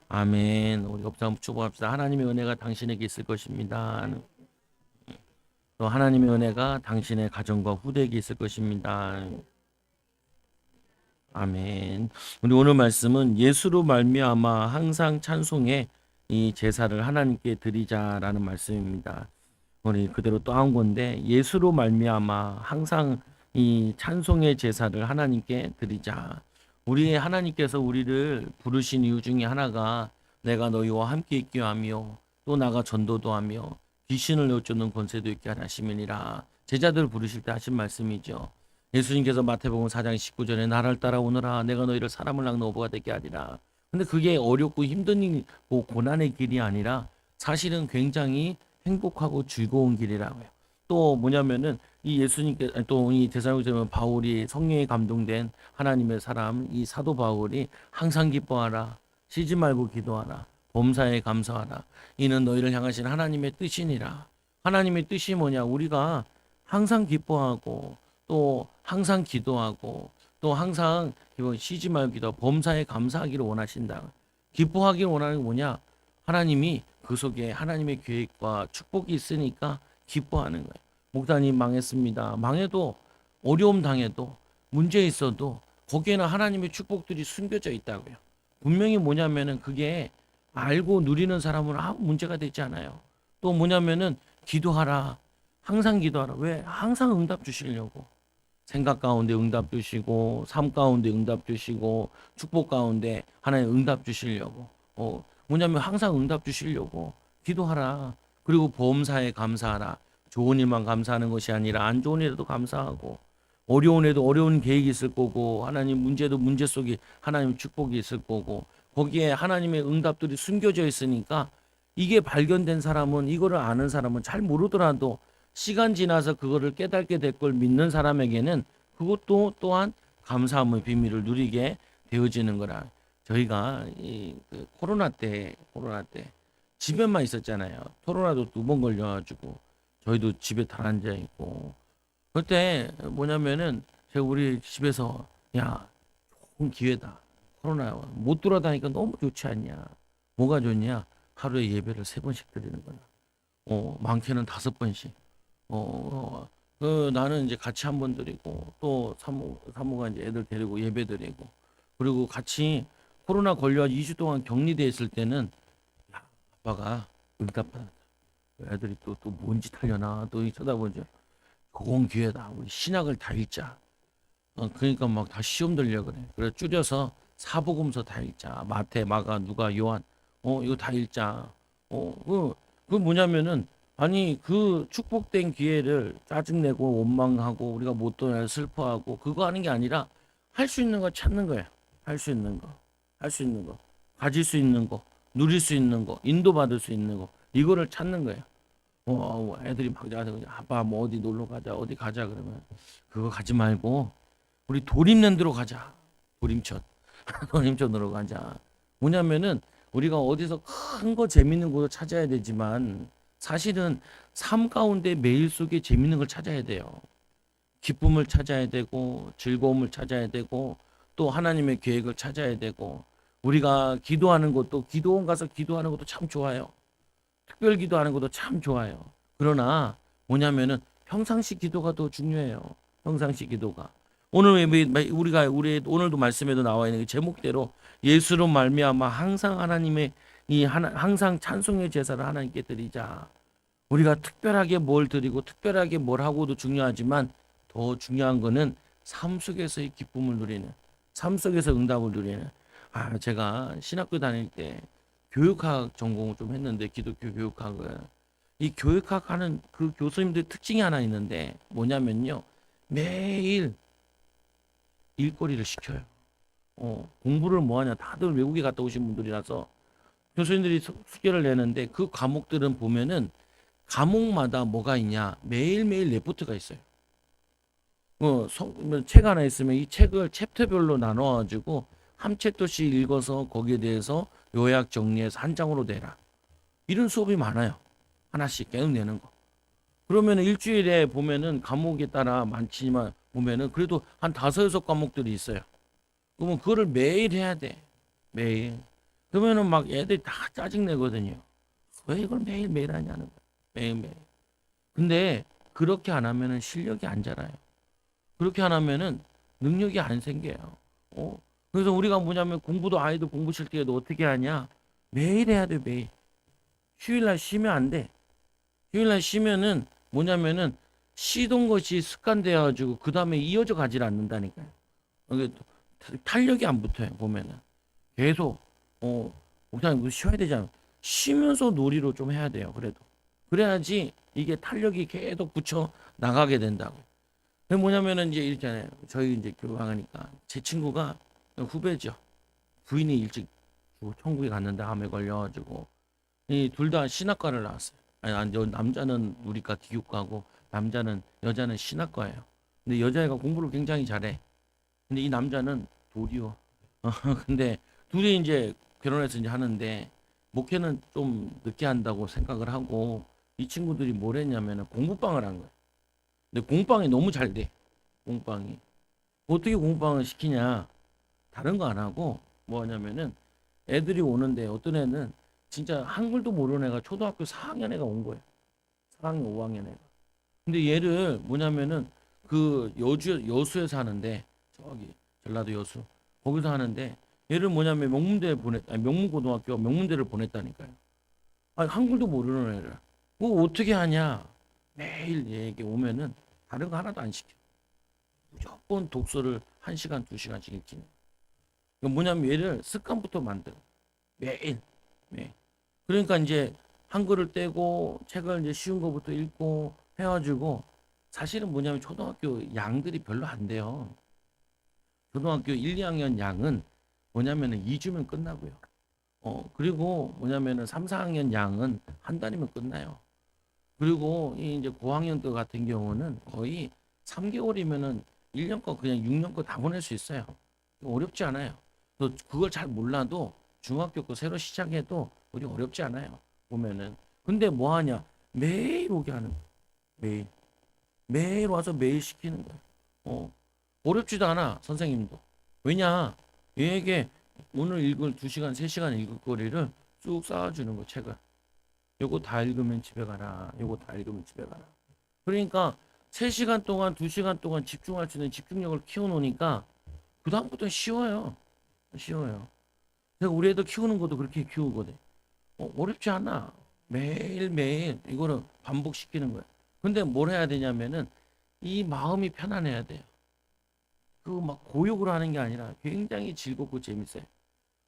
아멘. 우리 엎장 축복합시다. 하나님의 은혜가 당신에게 있을 것입니다. 또 하나님의 은혜가 당신의 가정과 후대에게 있을 것입니다. 아멘. 우리 오늘 말씀은 예수로 말미암아 항상 찬송의 이 제사를 하나님께 드리자라는 말씀입니다. 우리 그대로 또 한 건데 예수로 말미암아 항상 이 찬송의 제사를 하나님께 드리자. 우리 하나님께서 우리를 부르신 이유 중에 하나가 내가 너희와 함께 있게 하며 또 나가 전도도 하며 귀신을 내쫓는 권세도 있게 하심이니라. 제자들 부르실 때 하신 말씀이죠. 예수님께서 마태복음 4장 19절에 나를 따라오너라 내가 너희를 사람을 낚는 어부가 되게 하리라. 근데 그게 어렵고 힘든 일, 고난의 길이 아니라 사실은 굉장히 행복하고 즐거운 길이라고요. 또 뭐냐면은 이 예수님께 또 이 데살로니가 바울이 성령에 감동된 하나님의 사람 이 사도 바울이 항상 기뻐하라 쉬지 말고 기도하라 범사에 감사하라 이는 너희를 향하신 하나님의 뜻이니라. 하나님의 뜻이 뭐냐? 우리가 항상 기뻐하고 또 항상 기도하고 또 항상 쉬지 말고 기도 범사에 감사하기를 원하신다. 기뻐하기를 원하는 게 뭐냐? 하나님이 그 속에 하나님의 계획과 축복이 있으니까 기뻐하는 거예요. 목사님 망했습니다. 망해도 어려움 당해도 문제 있어도 거기에는 하나님의 축복들이 숨겨져 있다고요. 분명히 뭐냐면은 그게 알고 누리는 사람은 아무 문제가 되지 않아요. 또 뭐냐면은 기도하라. 항상 기도하라. 왜? 항상 응답 주시려고. 생각 가운데 응답 주시고 삶 가운데 응답 주시고 축복 가운데 하나님 응답 주시려고. 뭐냐면 항상 응답 주시려고 기도하라. 그리고 보험사에 감사하라. 좋은 일만 감사하는 것이 아니라 안 좋은 일에도 감사하고 어려운 일에도 어려운 계획이 있을 거고 하나님 문제도 문제 속에 하나님 축복이 있을 거고 거기에 하나님의 응답들이 숨겨져 있으니까 이게 발견된 사람은 이거를 아는 사람은 잘 모르더라도 시간 지나서 그거를 깨닫게 될 걸 믿는 사람에게는 그것도 또한 감사함의 비밀을 누리게 되어지는 거라. 저희가 그 코로나 때 집에만 있었잖아요. 코로나도 2번 걸려가지고 저희도 집에 다 앉아 있고 그때 뭐냐면은 제가 우리 집에서 야 좋은 기회다. 코로나 못 돌아다니까 너무 좋지 않냐? 뭐가 좋냐? 하루에 예배를 3번씩 드리는 거야. 많게는 5번씩. 나는 이제 같이 한 번 드리고 또 사모가 이제 애들 데리고 예배 드리고 그리고 같이 코로나 걸려 2주 동안 격리돼 있을 때는 야, 아빠가 응답받았다. 애들이 또 뭔 짓 하려나 또 쳐다보죠. 좋은 기회다. 우리 신약을 다 읽자. 그러니까 막 다 시험 들려 그래. 그래 줄여서 사복음서 다 읽자. 마태, 마가, 누가, 요한. 이거 다 읽자. 그 뭐냐면은 아니 그 축복된 기회를 짜증내고 원망하고 우리가 못 도나 슬퍼하고 그거 하는 게 아니라 할 수 있는 거 찾는 거야. 할 수 있는 거. 할 수 있는 거. 가질 수 있는 거. 누릴 수 있는 거. 인도받을 수 있는 거. 이거를 찾는 거야. 애들이 막 아빠 뭐 어디 놀러 가자 어디 가자 그러면 그거 가지 말고 우리 도림랜드로 가자. 도림천 도림천으로 가자. 뭐냐면은 우리가 어디서 큰 거 재밌는 거 찾아야 되지만 사실은 삶 가운데 매일 속에 재밌는 걸 찾아야 돼요. 기쁨을 찾아야 되고 즐거움을 찾아야 되고 또 하나님의 계획을 찾아야 되고 우리가 기도하는 것도 기도원 가서 기도하는 것도 참 좋아요. 특별 기도하는 것도 참 좋아요. 그러나 뭐냐면은 평상시 기도가 더 중요해요. 평상시 기도가. 오늘 우리 오늘도 말씀에도 나와 있는 그 제목대로 예수로 말미암아 항상 하나님의 항상 찬송의 제사를 하나님께 드리자. 우리가 특별하게 뭘 드리고 특별하게 뭘 하고도 중요하지만 더 중요한 거는 삶 속에서의 기쁨을 누리는 삶 속에서 응답을 누리는 제가 신학교 다닐 때 교육학 전공을 좀 했는데 기독교 교육학을 이 교육학 하는 그 교수님들 특징이 하나 있는데 뭐냐면요 매일 일거리를 시켜요. 공부를 뭐 하냐 다들 외국에 갔다 오신 분들이라서 교수님들이 숙제를 내는데 그 과목들은 보면은 과목마다 뭐가 있냐 매일매일 레포트가 있어요. 책 하나 있으면 이 책을 챕터별로 나눠가지고 한 챕터씩 읽어서 거기에 대해서 요약 정리해서 한 장으로 내라. 이런 수업이 많아요. 하나씩 계속 내는 거. 그러면 일주일에 보면은 과목에 따라 많지만 보면은 그래도 한 5, 6 과목들이 있어요. 그러면 그거를 매일 해야 돼. 매일. 그러면은 막 애들이 다 짜증 내거든요. 왜 이걸 매일매일 하냐는 거야. 매일매일. 근데 그렇게 안 하면은 실력이 안 자라요. 그렇게 안 하면은 능력이 안 생겨요. 어? 그래서 우리가 뭐냐면 공부도 아이들 공부 실 때에도 어떻게 하냐? 매일 해야 돼, 매일. 휴일날 쉬면 안 돼. 휴일날 쉬면은 뭐냐면은 쉬던 것이 습관되어 가지고 그 다음에 이어져 가질 않는다니까요. 이게 탄력이 안 붙어요, 보면은. 계속, 그냥 이거 쉬어야 되잖아. 쉬면서 놀이로 좀 해야 돼요, 그래도. 그래야지 이게 탄력이 계속 붙여 나가게 된다고. 그게 뭐냐면은 이제 있잖아요. 저희 이제 교육하니까 제 친구가 후배죠. 부인이 일찍 천국에 갔는데 암에 걸려가지고 이 둘 다 신학과를 나왔어요. 아니, 남자는 우리과 기육과고 남자는 여자는 신학과예요. 근데 여자애가 공부를 굉장히 잘해. 근데 이 남자는 도리어. 근데 둘이 이제 결혼해서 이제 하는데 목회는 좀 늦게 한다고 생각을 하고 이 친구들이 뭘 했냐면은 공부방을 한 거야. 근데 공부방이 너무 잘 돼. 공부방이. 어떻게 공부방을 시키냐? 다른 거 안 하고 뭐 하냐면은 애들이 오는데 어떤 애는 진짜 한글도 모르는 애가 초등학교 4학년 애가 온 거예요. 4학년, 5학년 애가. 근데 얘를 뭐냐면은 그 여수에 사는데 저기 전라도 여수 거기서 하는데 얘를 뭐냐면 명문고등학교 명문대를 보냈다니까요. 아니 한글도 모르는 애를 그거 어떻게 하냐? 매일 얘에게 오면은 다른 거 하나도 안 시켜. 무조건 독서를 1시간, 2시간씩 읽기는. 뭐냐면 얘를 습관부터 만들어. 매일. 매일. 그러니까 이제 한글을 떼고 책을 이제 쉬운 거부터 읽고 해가지고 사실은 뭐냐면 초등학교 양들이 별로 안 돼요. 초등학교 1, 2학년 양은 뭐냐면은 2주면 끝나고요. 그리고 뭐냐면은 3, 4학년 양은 한 달이면 끝나요. 그리고 이 이제 고학년들 같은 경우는 거의 3개월이면은 1년 거 그냥 6년 거 다 보낼 수 있어요. 어렵지 않아요. 또 그걸 잘 몰라도 중학교 거 새로 시작해도 우리 어렵지 않아요. 보면은. 근데 뭐 하냐? 매일 오게 하는 거야. 매일. 매일 와서 매일 시키는 거야. 어렵지도 않아, 선생님도. 왜냐? 얘에게 오늘 읽을 2시간, 3시간 읽을 거리를 쭉 쌓아주는 거, 책을. 요거 다 읽으면 집에 가라. 요거 다 읽으면 집에 가라. 그러니까 3시간 동안, 2시간 동안 집중할 수 있는 집중력을 키워놓으니까 그다음부터는 쉬워요. 쉬워요. 내가 우리 애들 키우는 것도 그렇게 키우거든. 어렵지 않아. 매일매일 이거를 반복시키는 거야. 근데 뭘 해야 되냐면은 이 마음이 편안해야 돼요. 그 막 고욕을 하는 게 아니라 굉장히 즐겁고 재밌어요.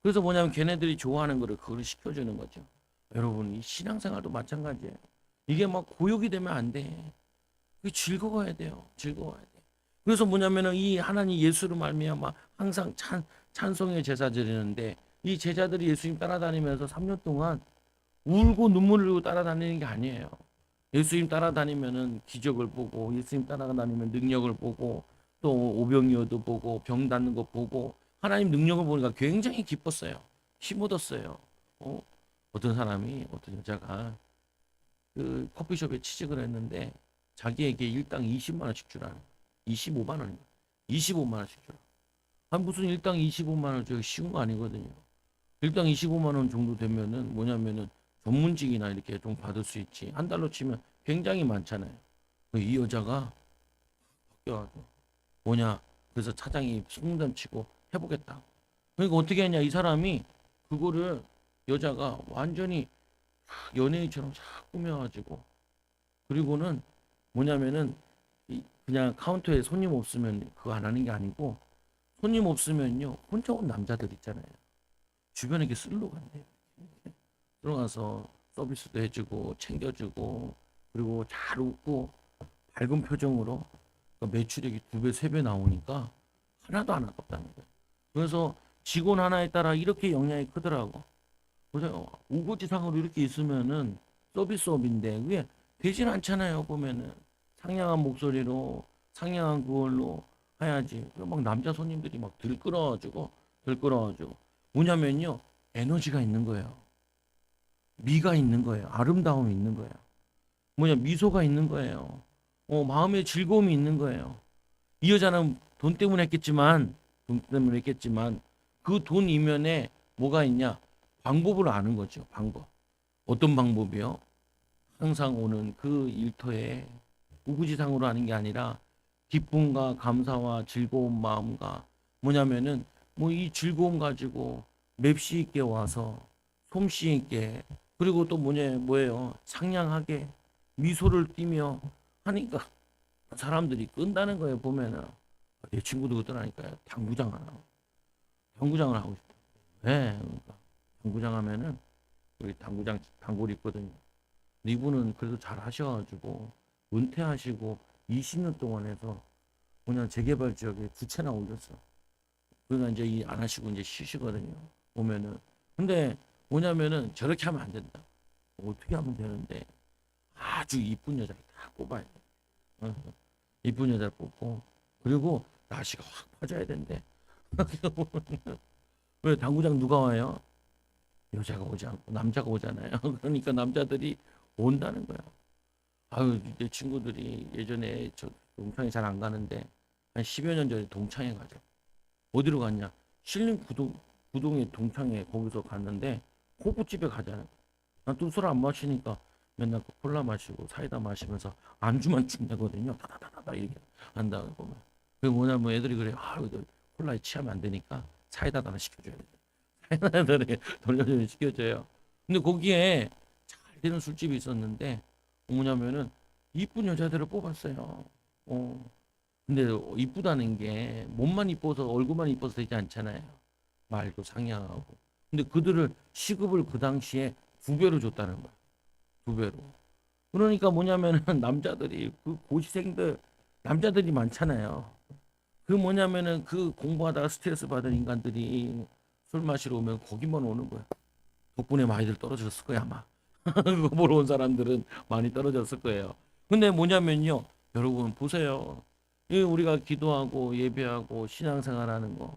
그래서 뭐냐면 걔네들이 좋아하는 거를 그걸 시켜주는 거죠. 여러분, 이 신앙생활도 마찬가지예요. 이게 막 고욕이 되면 안 돼. 그 즐거워야 돼요. 즐거워야 돼. 그래서 뭐냐면은 이 하나님 예수로 말미암아 항상 찬송의 제사 드리는데 이 제자들이 예수님 따라다니면서 3년 동안 울고 눈물을 흘리고 따라다니는 게 아니에요. 예수님 따라다니면은 기적을 보고 예수님 따라다니면 능력을 보고 또 오병이어도 보고 병 낫는 거 보고 하나님 능력을 보니까 굉장히 기뻤어요. 힘 얻었어요. 어? 어떤 여자가 그 커피숍에 취직을 했는데 자기에게 일당 20만 원씩 주라는 25만 원인가? 25만 원씩 주라. 무슨 일당 25만 원 저 쉬운 거 아니거든요. 일당 25만 원 정도 되면은 뭐냐면은 전문직이나 이렇게 좀 받을 수 있지. 한 달로 치면 굉장히 많잖아요. 이 여자가 바뀌어가지고 뭐냐? 그래서 차장이 승담 치고 해보겠다. 그러니까 어떻게 했냐? 이 사람이 그거를 여자가 완전히 연예인처럼 싹 꾸며가지고 그리고는 뭐냐면은 그냥 카운터에 손님 없으면 그거 안 하는 게 아니고 손님 없으면요 혼자 온 남자들 있잖아요. 주변에 이렇게 쓸러 간대요. 들어가서 서비스도 해주고 챙겨주고 그리고 잘 웃고 밝은 표정으로 그러니까 매출액이 2배, 3배 나오니까 하나도 안 아깝다는 거예요. 그래서 직원 하나에 따라 이렇게 영향이 크더라고. 그래서 우고지상으로 이렇게 있으면은 서비스업인데 그게 되진 않잖아요. 보면은 상냥한 목소리로 상냥한 그걸로 해야지. 막 남자 손님들이 막 들끓어가지고 뭐냐면요 에너지가 있는 거예요. 미가 있는 거예요. 아름다움이 있는 거예요. 미소가 있는 거예요. 마음에 즐거움이 있는 거예요. 이 여자는 돈 때문에 했겠지만 그 돈 이면에 뭐가 있냐? 방법을 아는 거죠. 방법. 어떤 방법이요? 항상 오는 그 일터에 우구지상으로 하는 게 아니라 기쁨과 감사와 즐거운 마음과 뭐냐면은 뭐 이 즐거움 가지고 맵시 있게 와서 솜씨 있게 그리고 또 뭐예요? 상냥하게 미소를 띠며 하니까 사람들이 끈다는 거예요. 보면은 내 친구도 그러더라니까요. 당구장을 하고 싶어. 왜? 그러니까 당구장 하면은 우리 당구장 단골 있거든요. 이분은 그래도 잘 하셔가지고 은퇴하시고 20년 동안 해서 그냥 재개발 지역에 두 채나 올렸어. 그러니까 이제 안 하시고 이제 쉬시거든요. 보면은 근데 뭐냐면은 저렇게 하면 안 된다. 어떻게 하면 되는데 아주 이쁜 여자를 다 뽑아야 돼. 어, 이쁜 여자를 뽑고 그리고 날씨가 확 퍼져야 된대. 왜 당구장 누가 와요? 여자가 오지 않고 남자가 오잖아요. 그러니까 남자들이 온다는 거야. 아유, 내 친구들이 예전에 저 동창회 잘 안 가는데 한 10여 년 전에 동창회 가자. 어디로 갔냐? 신림 구동의 동창회 거기서 갔는데 호프집에 가자는. 난 또 술 안 마시니까 맨날 그 콜라 마시고 사이다 마시면서 안주만 쭉 내거든요. 다다다다 이렇게 한다 보면. 그게 뭐냐면 애들이 그래. 아, 이거 콜라에 취하면 안 되니까 사이다도 하나 시켜줘야 돼. 사이다를 돌려주면 시켜줘요. 근데 거기에 잘 되는 술집이 있었는데 뭐냐면은 이쁜 여자들을 뽑았어요. 근데 이쁘다는 게 몸만 이뻐서 얼굴만 이뻐서 되지 않잖아요. 말도 상냥하고. 근데 그들을 시급을 그 당시에 2배로 줬다는 거야. 2배로. 그러니까 뭐냐면은 남자들이 그 고시생들 남자들이 많잖아요. 그 뭐냐면은 그 공부하다가 스트레스 받은 인간들이 술 마시러 오면 거기만 오는 거야. 덕분에 많이들 떨어졌을 거야 아마. 그거 보러 온 사람들은 많이 떨어졌을 거예요. 근데 뭐냐면요. 여러분 보세요. 우리가 기도하고 예배하고 신앙생활하는 거.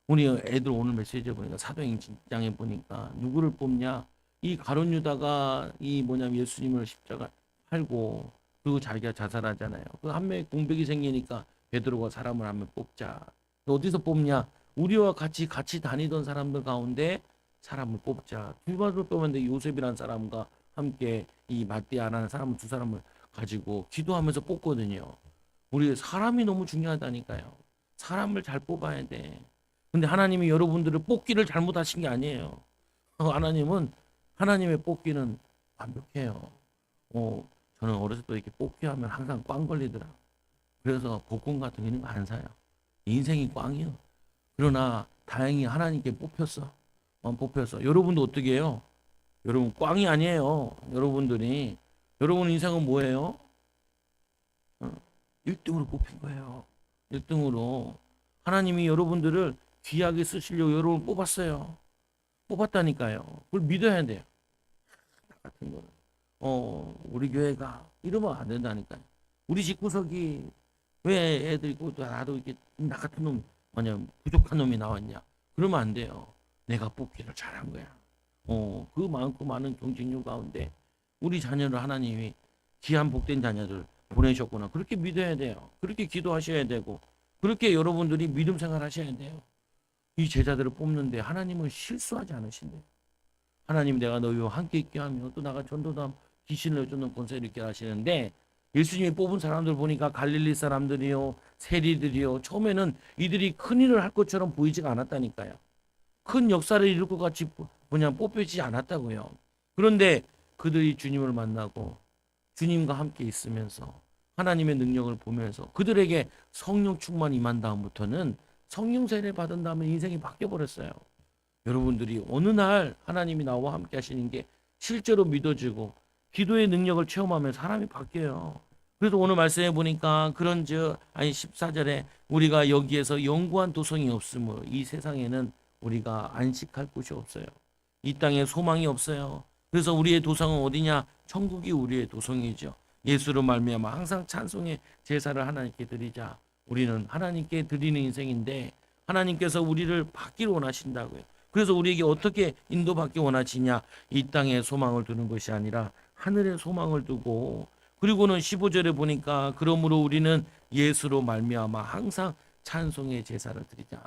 우리 애들 오늘 메시지에 보니까 사도행전장에 보니까 누구를 뽑냐? 이 가룟 유다가 이 뭐냐면 예수님을 십자가 팔고 그리고 자기가 자살하잖아요. 그 한 명의 공백이 생기니까 베드로가 사람을 한 명 뽑자. 어디서 뽑냐? 우리와 같이 다니던 사람들 가운데 사람을 뽑자. 두 번을 뽑았는데 요셉이라는 사람과 함께 이 마띠아라는 사람을 두 사람을 가지고 기도하면서 뽑거든요. 우리 사람이 너무 중요하다니까요. 사람을 잘 뽑아야 돼. 근데 하나님이 여러분들을 뽑기를 잘못하신 게 아니에요. 하나님은 하나님의 뽑기는 완벽해요. 저는 어렸을 때 이렇게 뽑기 하면 항상 꽝 걸리더라. 그래서 복권 같은 거 있는 거 안 사요. 인생이 꽝이요. 그러나 다행히 하나님께 뽑혔어. 뽑혔어. 여러분도 어떻게 해요? 여러분 꽝이 아니에요. 여러분 인생은 뭐예요? 1등으로 뽑힌 거예요. 1등으로 하나님이 여러분들을 귀하게 쓰시려고 여러분 뽑았어요. 뽑았다니까요. 그걸 믿어야 돼요. 같은 거는. 우리 교회가 이러면 안 된다니까요. 우리 집구석이 왜 애들 있고 나도 이렇게 나 같은 놈 뭐냐 부족한 놈이 나왔냐? 그러면 안 돼요. 내가 뽑기를 잘한 거야. 그 많고 많은 경쟁률 가운데 우리 자녀를 하나님이 귀한 복된 자녀를 보내셨구나. 그렇게 믿어야 돼요. 그렇게 기도하셔야 되고 그렇게 여러분들이 믿음 생활하셔야 돼요. 이 제자들을 뽑는데 하나님은 실수하지 않으신대요. 하나님 내가 너희와 함께 있게 하며 또 나가 전도담 귀신을 쫓는 권세를 있게 하시는데 예수님이 뽑은 사람들 보니까 갈릴리 사람들이요 세리들이요 처음에는 이들이 큰 일을 할 것처럼 보이지가 않았다니까요. 큰 역사를 이룰 것 같이 뽑히지 않았다고요. 그런데 그들이 주님을 만나고 주님과 함께 있으면서 하나님의 능력을 보면서 그들에게 성령 충만 임한 다음부터는 성령 세례 받은 다음에 인생이 바뀌어 버렸어요. 여러분들이 어느 날 하나님이 나와 함께 하시는 게 실제로 믿어지고 기도의 능력을 체험하면 사람이 바뀌어요. 그래서 오늘 말씀해 보니까 그런즉 14절에 우리가 여기에서 영구한 도성이 없으므로 이 세상에는 우리가 안식할 곳이 없어요. 이 땅에 소망이 없어요. 그래서 우리의 도성은 어디냐? 천국이 우리의 도성이죠. 예수로 말미암아 항상 찬송의 제사를 하나님께 드리자. 우리는 하나님께 드리는 인생인데 하나님께서 우리를 받기를 원하신다고요. 그래서 우리에게 어떻게 인도받기 원하시냐? 이 땅에 소망을 두는 것이 아니라 하늘에 소망을 두고 그리고는 15절에 보니까 그러므로 우리는 예수로 말미암아 항상 찬송의 제사를 드리자.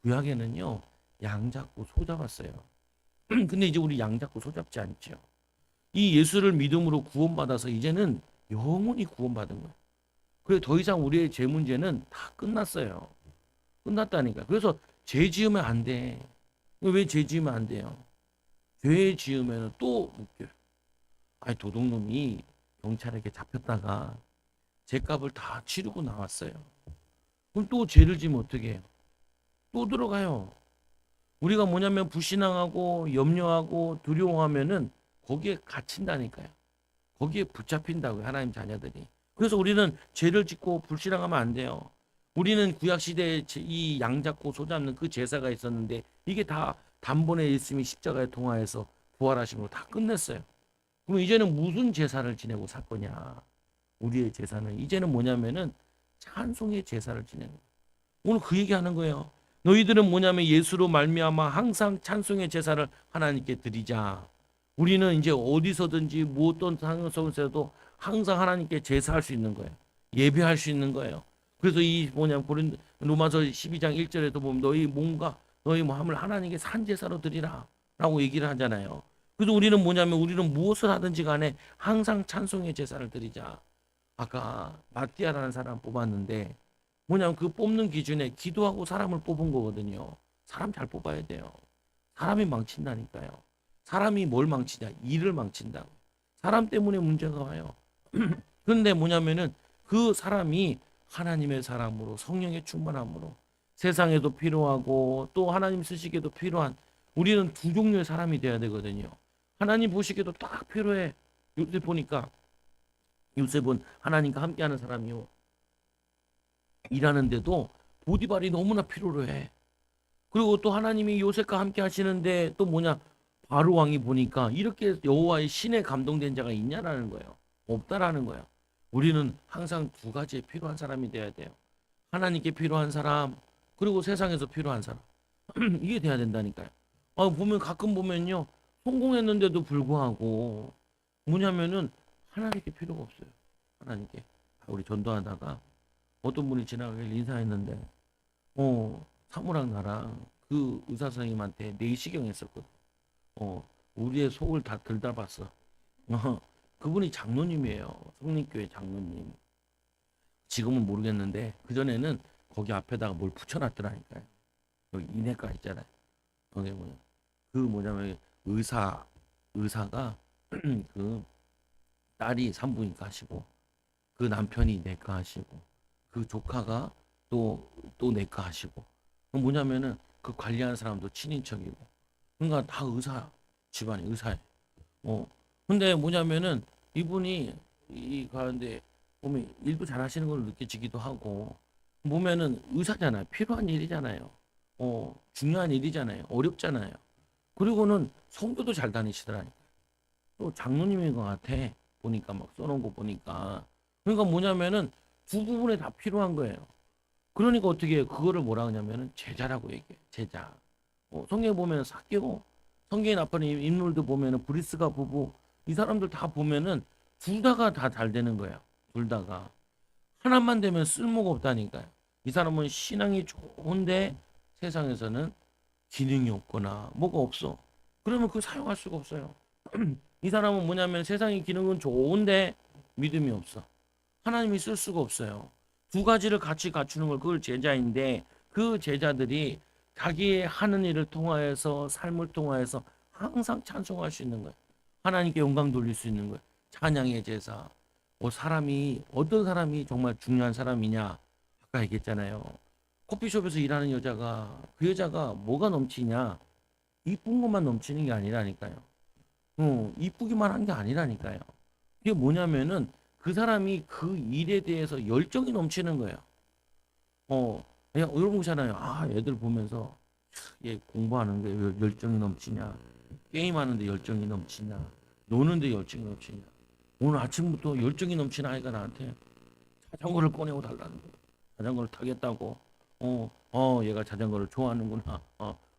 구약에는요 양 잡고 소 잡았어요. 근데 이제 우리 양 잡고 소 잡지 않죠. 이 예수를 믿음으로 구원받아서 이제는 영원히 구원받은 거예요. 그래서 더 이상 우리의 죄 문제는 다 끝났어요. 끝났다니까. 그래서 죄 지으면 안 돼. 왜 죄 지으면 안 돼요? 죄 지으면 또 묶여요. 아니 도둑놈이 경찰에게 잡혔다가 죄값을 다 치르고 나왔어요. 그럼 또 죄를 지면 어떻게 해요? 또 들어가요. 우리가 뭐냐면 불신앙하고 염려하고 두려워하면은 거기에 갇힌다니까요. 거기에 붙잡힌다고요. 하나님 자녀들이. 그래서 우리는 죄를 짓고 불신앙하면 안 돼요. 우리는 구약 시대에 이 양 잡고 소 잡는 그 제사가 있었는데 이게 다 단번에 예수님이 십자가에 통하여서 부활하심으로 다 끝냈어요. 그럼 이제는 무슨 제사를 지내고 살 거냐? 우리의 제사는 이제는 뭐냐면은 찬송의 제사를 지내는 거예요. 오늘 그 얘기하는 거예요. 너희들은 뭐냐면 예수로 말미암아 항상 찬송의 제사를 하나님께 드리자. 우리는 이제 어디서든지 무엇던 상황에서도 항상 하나님께 제사할 수 있는 거예요. 예배할 수 있는 거예요. 그래서 이 뭐냐면 로마서 12장 1절에도 보면 너희 몸과 너희 마음을 하나님께 산제사로 드리라라고 얘기를 하잖아요. 그래서 우리는 뭐냐면 우리는 무엇을 하든지 간에 항상 찬송의 제사를 드리자. 아까 마띠아라는 사람 뽑았는데 뭐냐면 그 뽑는 기준에 기도하고 사람을 뽑은 거거든요. 사람 잘 뽑아야 돼요. 사람이 망친다니까요. 사람이 뭘 망치냐? 일을 망친다고. 사람 때문에 문제가 와요. 그런데 뭐냐면은 그 사람이 하나님의 사람으로 성령의 충만함으로 세상에도 필요하고 또 하나님 쓰시기에도 필요한 우리는 두 종류의 사람이 돼야 되거든요. 하나님 보시기에도 딱 필요해. 요셉 보니까 요셉은 하나님과 함께하는 사람이요. 일하는데도 보디발이 너무나 필요로 해. 그리고 또 하나님이 요셉과 함께 하시는데 또 뭐냐 바로 왕이 보니까 이렇게 여호와의 신에 감동된 자가 있냐라는 거예요. 없다라는 거예요. 우리는 항상 두 가지에 필요한 사람이 돼야 돼요. 하나님께 필요한 사람 그리고 세상에서 필요한 사람 이게 돼야 된다니까요. 보면 가끔 보면요 성공했는데도 불구하고 뭐냐면은 하나님께 필요가 없어요. 하나님께 우리 전도하다가 어떤 분이 지나가길 인사했는데 사무랑 나랑 그 의사 선생님한테 내시경 했었거든. 우리의 속을 다 들다봤어. 그분이 장로님이에요. 성립교회 장로님. 지금은 모르겠는데 그전에는 거기 앞에다가 뭘 붙여놨더라니까요. 여기 이내과 있잖아요. 거기 뭐냐 그 뭐냐면 의사가 그 딸이 산부인과 하시고 그 남편이 내과 하시고 그 조카가 또 내과 하시고 뭐냐면은 그 관리하는 사람도 친인척이고 그러니까 다 의사 집안이 의사예요. 근데 뭐냐면은 이분이 이 가운데 보면 일도 잘하시는 걸 느껴지기도 하고 보면은 의사잖아요. 필요한 일이잖아요. 중요한 일이잖아요. 어렵잖아요. 그리고는 성도도 잘 다니시더라니까. 또 장로님인 것 같아. 보니까 막 써놓은 거 보니까. 그러니까 뭐냐면은 두 부분에 다 필요한 거예요. 그러니까 어떻게 해요? 그거를 뭐라 하냐면은 제자라고 얘기해. 제자. 성경에 보면 사개오, 성경에 나타난 인물도 보면은 브리스가 부부, 이 사람들 다 보면은 둘 다가 다 잘 되는 거예요. 둘 다가. 하나만 되면 쓸모가 없다니까요. 이 사람은 신앙이 좋은데 세상에서는 기능이 없거나 뭐가 없어. 그러면 그거 사용할 수가 없어요. 이 사람은 뭐냐면 세상의 기능은 좋은데 믿음이 없어. 하나님이 쓸 수가 없어요. 두 가지를 같이 갖추는 걸 그걸 제자인데 그 제자들이 자기의 하는 일을 통하여서 삶을 통하여서 항상 찬송할 수 있는 거예요. 하나님께 영광 돌릴 수 있는 거예요. 찬양의 제사. 사람이 어떤 사람이 정말 중요한 사람이냐 아까 얘기했잖아요. 커피숍에서 일하는 여자가 그 여자가 뭐가 넘치냐 이쁜 것만 넘치는 게 아니라니까요. 이쁘기만 한 게 아니라니까요. 그게 뭐냐면은 그 사람이 그 일에 대해서 열정이 넘치는 거예요. 그냥 이런 거잖아요. 애들 보면서 얘 공부하는 게 왜 열정이 넘치냐, 게임하는데 열정이 넘치냐, 노는데 열정이 넘치냐. 오늘 아침부터 열정이 넘치는 아이가 나한테 자전거를 꺼내고 달라는 거예요. 자전거를 타겠다고. 얘가 자전거를 좋아하는구나.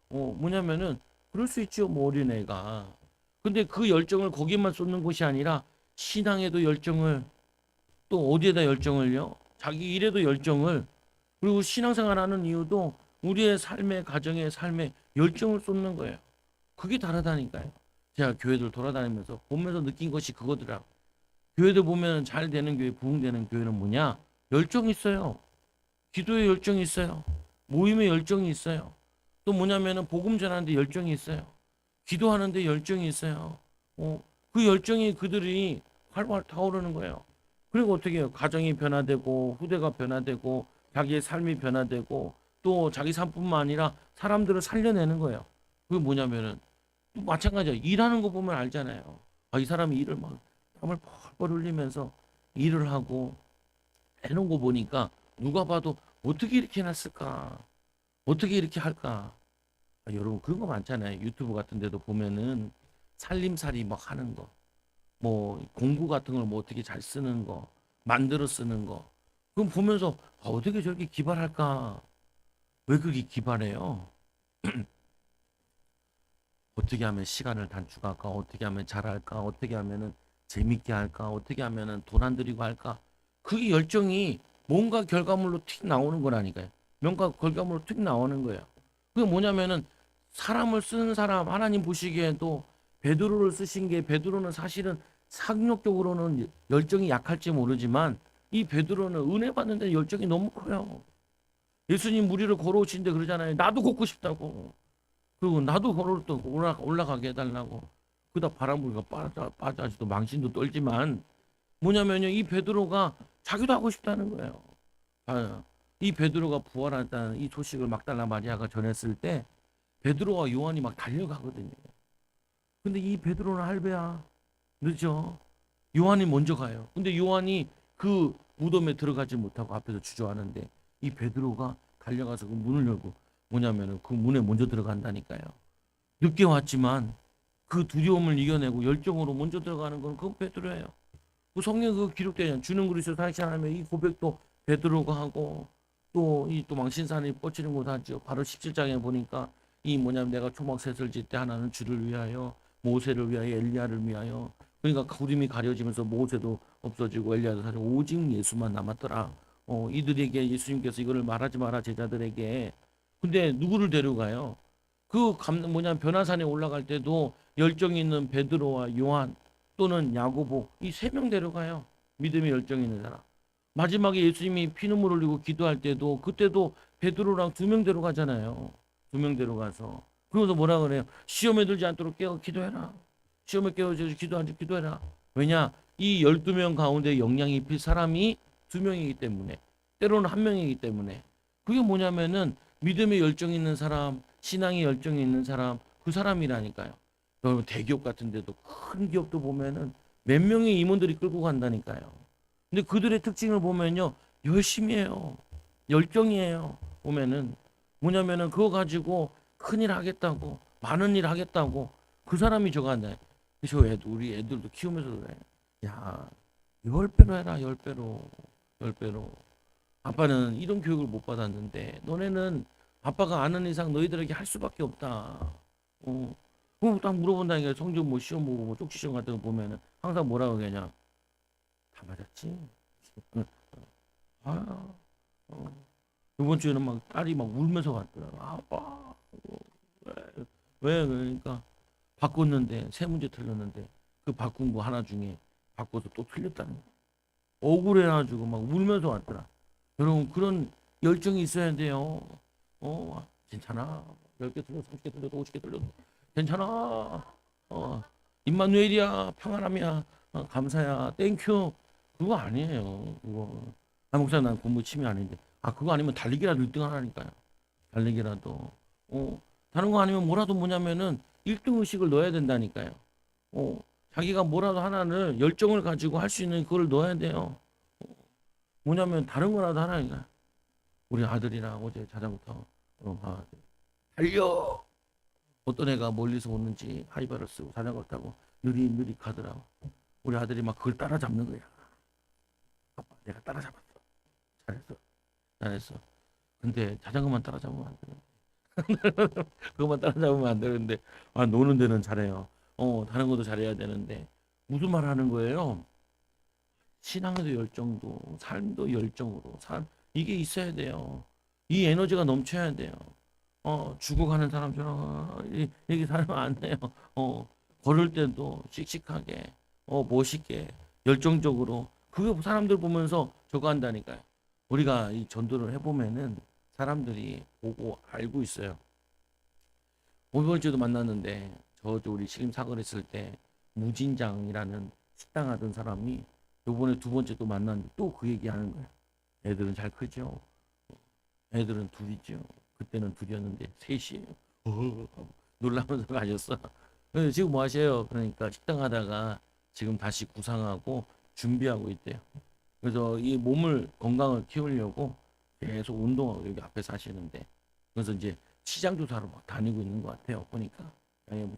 뭐냐면은 그럴 수 있죠. 뭐 어린애가. 근데 그 열정을 거기만 쏟는 것이 아니라 신앙에도 열정을 또 어디에다 열정을요? 자기 일에도 열정을 그리고 신앙생활 하는 이유도 우리의 삶의 가정의 삶에 열정을 쏟는 거예요. 그게 다르다니까요. 제가 교회들 돌아다니면서 보면서 느낀 것이 그거더라. 교회들 보면 잘 되는 교회, 부흥되는 교회는 뭐냐? 열정이 있어요. 기도에 열정이 있어요. 모임에 열정이 있어요. 또 뭐냐면은 복음 전하는데 열정이 있어요. 기도하는데 열정이 있어요. 그 열정이 그들이 활활 타오르는 거예요. 그리고 어떻게 해요? 가정이 변화되고 후대가 변화되고 자기의 삶이 변화되고 또 자기 삶뿐만 아니라 사람들을 살려내는 거예요. 그게 뭐냐면은 또 마찬가지야. 일하는 거 보면 알잖아요. 아, 이 사람이 일을 막 땀을 펄펄 흘리면서 일을 하고 해놓은 거 보니까 누가 봐도 어떻게 이렇게 해놨을까? 어떻게 이렇게 할까? 아, 여러분 그런 거 많잖아요. 유튜브 같은 데도 보면은 살림살이 막 하는 거, 뭐 공구 같은 걸 뭐 어떻게 잘 쓰는 거, 만들어 쓰는 거. 그럼 보면서 아, 어떻게 저렇게 기발할까? 왜 그게 기발해요? 어떻게 하면 시간을 단축할까? 어떻게 하면 잘할까? 어떻게 하면은 재밌게 할까? 어떻게 하면은 돈 안 들이고 할까? 그게 열정이 뭔가 결과물로 틱 나오는 거라니까요. 뭔가 결과물로 틱 나오는 거예요. 그게 뭐냐면은 사람을 쓰는 사람 하나님 보시기에도 베드로를 쓰신 게 베드로는 사실은 상력적으로는 열정이 약할지 모르지만 이 베드로는 은혜 받는데 열정이 너무 커요. 예수님 무리를 걸어오시는데 그러잖아요. 나도 걷고 싶다고. 그리고 나도 걸어 또 올라가게 해달라고. 그다 바람불가 빠져도 망신도 떨지만 뭐냐면요. 이 베드로가 자기도 하고 싶다는 거예요. 아, 이 베드로가 부활했다는 이 소식을 막달라 마리아가 전했을 때 베드로와 요한이 막 달려가거든요. 근데 이 베드로는 할배야. 늦죠. 요한이 먼저 가요. 근데 요한이 그 무덤에 들어가지 못하고 앞에서 주저하는데 이 베드로가 달려가서 그 문을 열고 뭐냐면은 그 문에 먼저 들어간다니까요. 늦게 왔지만 그 두려움을 이겨내고 열정으로 먼저 들어가는 건 그 베드로예요. 그 성경 그 기록되잖아요. 주는 그리스도 살지 않으면 이 고백도 베드로가 하고 또 이 또 망신산이 뻗치는 곳 하죠. 바로 17장에 보니까 이 뭐냐면 내가 초막셋을 짓 때 하나는 주를 위하여 모세를 위하여 엘리야를 위하여 그러니까 구름이 가려지면서 모세도 없어지고 엘리야도 사실 오직 예수만 남았더라. 이들에게 예수님께서 이거를 말하지 마라 제자들에게. 근데 누구를 데려가요? 뭐냐 변화산에 올라갈 때도 열정 있는 베드로와 요한 또는 야고보 이 세 명 데려가요. 믿음의 열정 있는 사람. 마지막에 예수님이 피눈물 흘리고 기도할 때도 그때도 베드로랑 두 명 데려가잖아요. 두 명 데려가서 그러면서 뭐라 그래요? 시험에 들지 않도록 깨어 기도해라. 시험에 깨어져 기도해라. 왜냐? 이 12명 가운데 영향이 필 사람이 두 명이기 때문에 때로는 한 명이기 때문에 그게 뭐냐면은 믿음의 열정 있는 사람, 신앙의 열정이 있는 사람, 그 사람이라니까요. 여러분 대기업 같은 데도 큰 기업도 보면은 몇 명의 임원들이 끌고 간다니까요. 근데 그들의 특징을 보면요. 열심히 해요. 열정이에요. 보면은 뭐냐면은 그거 가지고 큰일 하겠다고 많은 일 하겠다고 그 사람이 저거 한다. 우리 애들도 키우면서 그래. 야, 10배로 해라. 10배로. 10배로. 아빠는 이런 교육을 못 받았는데 너네는 아빠가 아는 이상 너희들에게 할 수밖에 없다. 딱 물어본다니까 성적 뭐 시험 보고 뭐 쪽지 시험 같은 거 보면은 항상 뭐라고 그러냐. 다 맞았지? 아, 이번 주에는 막 딸이 막 울면서 왔더라고. 아빠, 왜? 그러니까 바꿨는데 세 문제 틀렸는데 그 바꾼 거 하나 중에 바꿔서 또 틀렸다는 거. 억울해가지고 막 울면서 왔더라. 여러분 그런 열정이 있어야 돼요. 괜찮아. 10개 틀려도 30개 틀려도 50개 틀려도 괜찮아. 임마누엘이야. 평안함이야. 감사야. 땡큐. 그거 아니에요. 그거. 목사님 난 공부 취미 아닌데. 그거 아니면 달리기라도 1등 하라니까요. 달리기라도. 다른 거 아니면 뭐라도 뭐냐면은 1등 의식을 넣어야 된다니까요. 자기가 뭐라도 하나를 열정을 가지고 할 수 있는 그걸 넣어야 돼요. 뭐냐면 다른 거라도 하나니까. 우리 아들이랑 어제 자전거 타고 달려. 어떤 애가 멀리서 오는지 하이바를 쓰고 자전거 타고 느리 가더라고. 우리 아들이 막 그걸 따라잡는 거야. 아빠 내가 따라잡았어. 잘했어. 근데 자전거만 따라잡으면 안 돼. 그것만 따라잡으면 안 되는데 노는 데는 잘해요. 다른 것도 잘해야 되는데 무슨 말 하는 거예요? 신앙에도 열정도 삶도 열정으로 이게 있어야 돼요. 이 에너지가 넘쳐야 돼요. 죽어가는 사람처럼 이렇게 살면 안 돼요. 어, 걸을 때도 씩씩하게, 멋있게, 열정적으로. 그게 사람들 보면서 저거 한다니까요. 우리가 이 전도를 해보면은 사람들이 보고 알고 있어요. 이번 주도 만났는데 저도 우리 식임 사거리 있을 때 무진장이라는 식당 하던 사람이 요번에 두 번째 또 만났는데 또 그 얘기하는 거예요. 애들은 잘 크죠. 애들은 둘이죠. 그때는 둘이었는데 셋이에요. 놀라면서 가셨어. 근데 지금 뭐 하세요? 그러니까 식당 하다가 지금 다시 구상하고 준비하고 있대요. 그래서 이 몸을 건강을 키우려고 계속 운동하고 여기 앞에 사시는데 그래서 이제 시장 조사로 막 다니고 있는 것 같아요. 보니까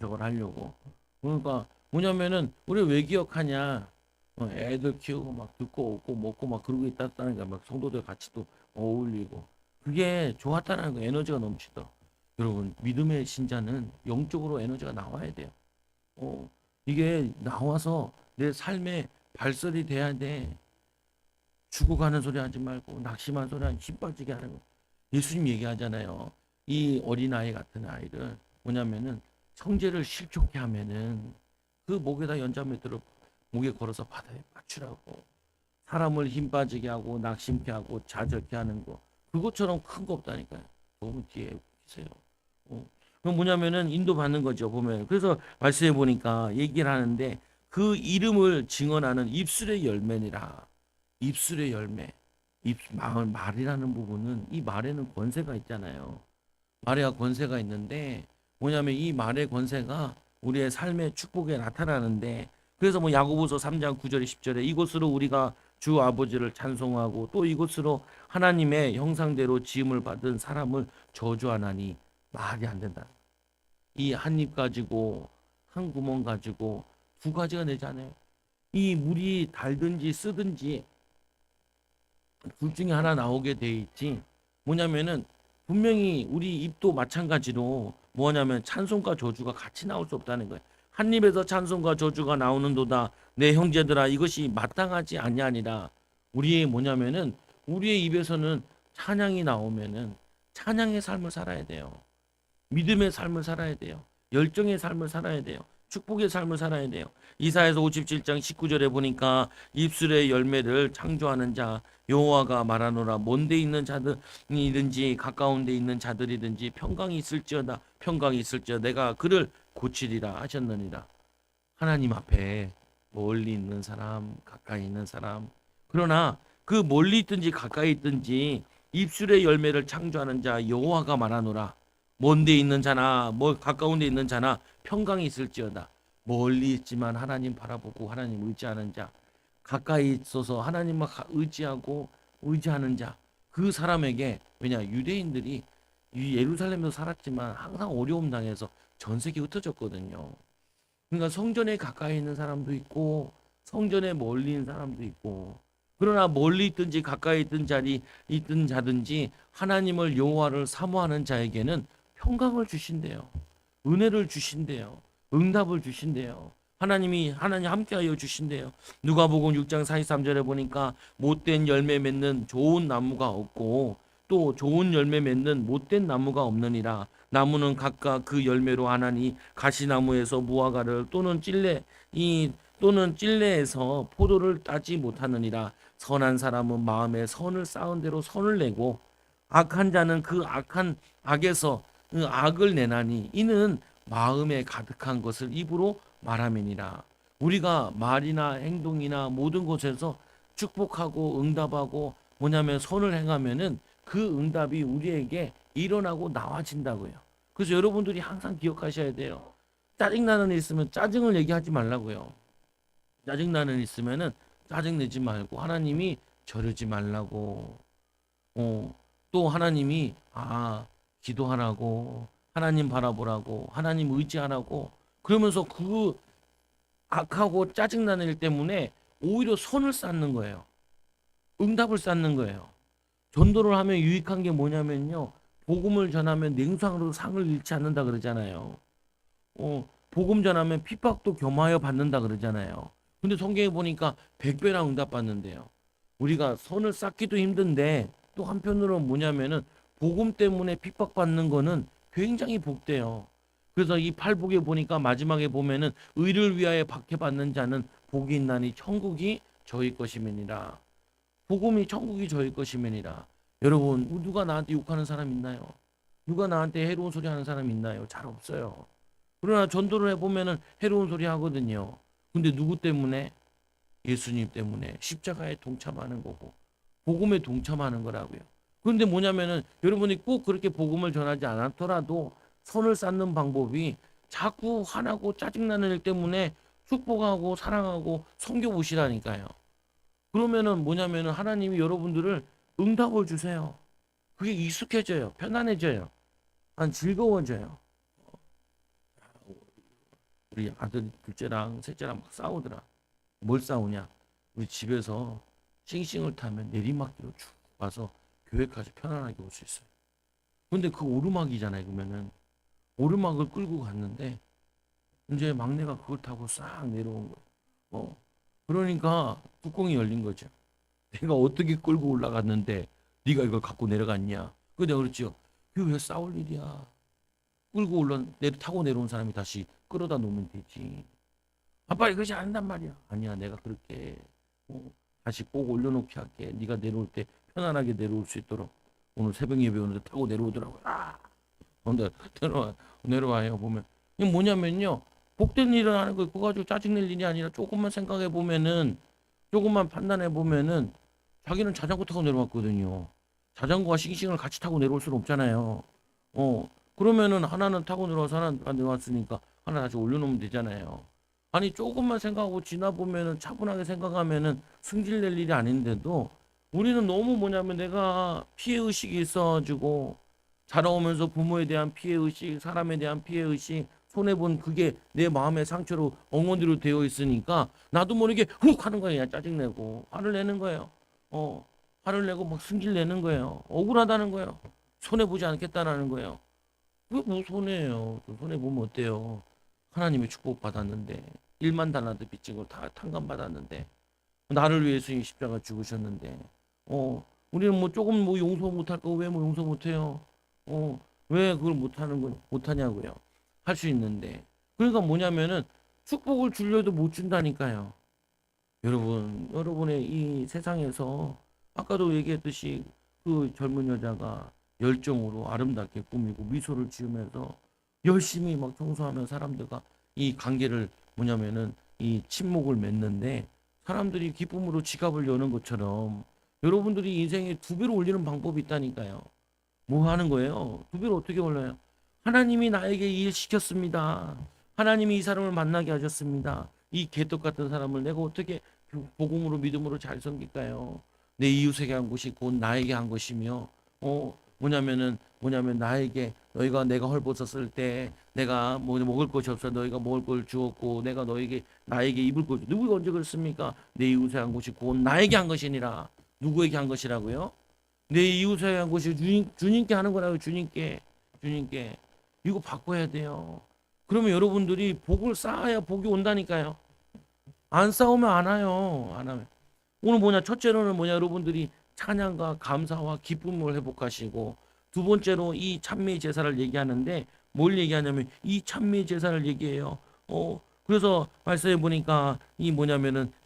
저걸 하려고. 그러니까 뭐냐면은 우리 왜 기억하냐? 애들 키우고 막 듣고 오고 먹고 막 그러고 있다는 거야. 막 성도들 같이 또 어울리고 그게 좋았다는 거 에너지가 넘치더라. 여러분 믿음의 신자는 영적으로 에너지가 나와야 돼요. 이게 나와서 내 삶에 발설이 돼야 돼. 죽어가는 소리 하지 말고 낙심한 소리 하지 힘 빠지게 하는 거. 예수님 얘기하잖아요. 이 어린아이 같은 아이를 뭐냐면은 성제를 실족해 하면은 그 목에다 연자매들을 목에 걸어서 바다에 맞추라고. 사람을 힘 빠지게 하고 낙심케 하고 좌절케 하는 거. 그것처럼 큰 거 없다니까요. 너무 뒤에 계세요. 그럼 뭐냐면은 인도받는 거죠. 보면. 그래서 말씀해 보니까 얘기를 하는데 그 이름을 증언하는 입술의 열매니라. 입술의 열매. 말이라는 부분은 이 말에는 권세가 있잖아요. 말에가 권세가 있는데 뭐냐면 이 말의 권세가 우리의 삶의 축복에 나타나는데 그래서 뭐 야고보서 3장 9절에 10절에 이곳으로 우리가 주 아버지를 찬송하고 또 이곳으로 하나님의 형상대로 지음을 받은 사람을 저주하나니 말이 안 된다. 이 한 입 가지고 한 구멍 가지고 두 가지가 되잖아요. 이 물이 달든지 쓰든지 둘 중에 하나 나오게 돼 있지. 뭐냐면은 분명히 우리 입도 마찬가지로 뭐냐면 찬송과 저주가 같이 나올 수 없다는 거예요. 한 입에서 찬송과 저주가 나오는도다. 내 형제들아 이것이 마땅하지 아니하니라. 우리의 뭐냐면은 우리의 입에서는 찬양이 나오면은 찬양의 삶을 살아야 돼요. 믿음의 삶을 살아야 돼요. 열정의 삶을 살아야 돼요. 축복의 삶을 살아야 돼요. 이사야서 57장 19절에 보니까 입술의 열매를 창조하는 자 여호와가 말하노라. 먼데 있는 자들이든지 가까운 데 있는 자들이든지 평강이 있을지어다. 평강이 있을지어다. 내가 그를 고치리라 하셨느니라. 하나님 앞에 멀리 있는 사람, 가까이 있는 사람. 그러나 그 멀리 있든지 가까이 있든지 입술의 열매를 창조하는 자 여호와가 말하노라. 먼 데 있는 자나 가까운 데 있는 자나 평강이 있을지어다. 멀리 있지만 하나님 바라보고 하나님 의지하는 자, 가까이 있어서 하나님만 의지하고 의지하는 자, 그 사람에게 왜냐 유대인들이 이 예루살렘에서 살았지만 항상 어려움 당해서 전 세계 흩어졌거든요. 그러니까 성전에 가까이 있는 사람도 있고 성전에 멀리 있는 사람도 있고 그러나 멀리 있든지 가까이 있든 자든지 하나님을 여호와를 사모하는 자에게는 평강을 주신대요. 은혜를 주신대요. 응답을 주신대요. 하나님 함께하여 주신대요. 누가복음 6장 43절에 보니까 못된 열매 맺는 좋은 나무가 없고 또 좋은 열매 맺는 못된 나무가 없느니라. 나무는 각각 그 열매로 하나니 가시나무에서 무화과를 또는 찔레에서 포도를 따지 못하느니라. 선한 사람은 마음에 선을 쌓은 대로 선을 내고 악한 자는 그 악한 악에서 그 악을 내나니 이는 마음에 가득한 것을 입으로 말함이니라. 우리가 말이나 행동이나 모든 곳에서 축복하고 응답하고 뭐냐면 선을 행하면은 그 응답이 우리에게 일어나고 나와진다고요. 그래서 여러분들이 항상 기억하셔야 돼요. 짜증나는 일 있으면 짜증을 얘기하지 말라고요. 짜증나는 일 있으면은 짜증내지 말고 하나님이 저러지 말라고. 또 하나님이 기도하라고 하나님 바라보라고 하나님 의지하라고 그러면서 그 악하고 짜증나는 일 때문에 오히려 선을 쌓는 거예요. 응답을 쌓는 거예요. 전도를 하면 유익한 게 뭐냐면요. 복음을 전하면 냉상으로 상을 잃지 않는다 그러잖아요. 복음 전하면 핍박도 겸하여 받는다 그러잖아요. 근데 성경에 보니까 100배나 응답 받는데요. 우리가 선을 쌓기도 힘든데 또 한편으로는 뭐냐면은 복음 때문에 핍박받는 거는 굉장히 복돼요. 그래서 이 팔복에 보니까 마지막에 보면은 의를 위하여 박해받는 자는 복이 있나니 천국이 저희 것임이니라. 복음이 천국이 저희 것임이니라. 여러분, 누가 나한테 욕하는 사람 있나요? 누가 나한테 해로운 소리 하는 사람 있나요? 잘 없어요. 그러나 전도를 해보면은 해로운 소리 하거든요. 근데 누구 때문에? 예수님 때문에 십자가에 동참하는 거고 복음에 동참하는 거라고요. 그런데 뭐냐면은 여러분이 꼭 그렇게 복음을 전하지 않았더라도 선을 쌓는 방법이 자꾸 화나고 짜증나는 일 때문에 축복하고 사랑하고 섬겨보시라니까요. 그러면은 뭐냐면은 하나님이 여러분들을 응답을 주세요. 그게 익숙해져요. 편안해져요. 난 즐거워져요. 우리 아들 둘째랑 셋째랑 막 싸우더라. 뭘 싸우냐? 우리 집에서 싱싱을 타면 내리막길로 쭉 와서 교회까지 편안하게 올 수 있어요. 근데 그 오르막이잖아요. 그러면은 오르막을 끌고 갔는데 이제 막내가 그걸 타고 싹 내려온 거예요. 그러니까 뚜껑이 열린 거죠. 내가 어떻게 끌고 올라갔는데 네가 이걸 갖고 내려갔냐? 그 내가 그랬죠. 그게 왜 싸울 일이야? 끌고 타고 내려온 사람이 다시 끌어다 놓으면 되지. 아빠 이것이 아닌단 말이야. 아니야, 내가 그렇게 다시 꼭 올려놓게 할게. 네가 내려올 때 편안하게 내려올 수 있도록. 오늘 새벽 예배 오는데 타고 내려오더라고요. 근데 내려와요 보면 이게 뭐냐면요. 복된 일을 하는 거 그거 가지고 짜증낼 일이 아니라 조금만 생각해 보면은 조금만 판단해 보면은 자기는 자전거 타고 내려왔거든요. 자전거와 싱싱을 같이 타고 내려올 수는 없잖아요. 그러면은 하나는 타고 내려와서 하나가 내려왔으니까 하나 다시 올려놓으면 되잖아요. 아니 조금만 생각하고 지나 보면은 차분하게 생각하면은 승질낼 일이 아닌데도 우리는 너무 뭐냐면 내가 피해 의식이 있어가지고 자라오면서 부모에 대한 피해 의식, 사람에 대한 피해 의식, 손해 본 그게 내 마음의 상처로 엉원대로 되어 있으니까 나도 모르게 훅 하는 거예요. 그냥 짜증내고 화를 내는 거예요. 화를 내고 막 승질 내는 거예요. 억울하다는 거예요. 손해 보지 않겠다라는 거예요. 그게 뭐 손해예요. 손해 보면 어때요? 하나님의 축복 받았는데 1만 달란트 빚진 걸 다 탕감 받았는데 나를 위해서 이 십자가 죽으셨는데 우리는 뭐 조금 뭐 용서 못할 거 왜 뭐 용서 못해요? 왜 그걸 못하냐고요? 할 수 있는데 그러니까 뭐냐면은 축복을 주려도 못 준다니까요. 여러분의 이 세상에서 아까도 얘기했듯이 그 젊은 여자가 열정으로 아름답게 꾸미고 미소를 지으면서 열심히 막 청소하는 사람들과 이 관계를 뭐냐면은 이 친목을 맺는데 사람들이 기쁨으로 지갑을 여는 것처럼 여러분들이 인생에 두 배로 올리는 방법이 있다니까요. 뭐 하는 거예요? 두 배로 어떻게 올려요? 하나님이 나에게 일 시켰습니다. 하나님이 이 사람을 만나게 하셨습니다. 이 개떡 같은 사람을 내가 어떻게 복음으로 믿음으로 잘 섬길까요? 내 이웃에게 한 것이 곧 나에게 한 것이며 뭐냐면 나에게 너희가 내가 헐벗었을 때 내가 뭐 먹을 것이 없어 너희가 먹을 걸 주었고 내가 나에게 입을 걸 누구가 언제 그랬습니까? 내 이웃에 한 것이 곧 나에게 한 것이니라. 누구에게 한 것이라고요? 내 이웃에 한 것이 주님께 하는 거라고. 주님께 이거 바꿔야 돼요. 그러면 여러분들이 복을 쌓아야 복이 온다니까요. 안 싸우면 안 와요. 안 하면. 오늘 첫째로는 여러분들이 찬양과 감사와 기쁨을 회복하시고 두 번째로 이 찬미의 제사를 얘기하는데 뭘 얘기하냐면 이 찬미의 제사를 얘기해요. 그래서 말씀해 보니까 이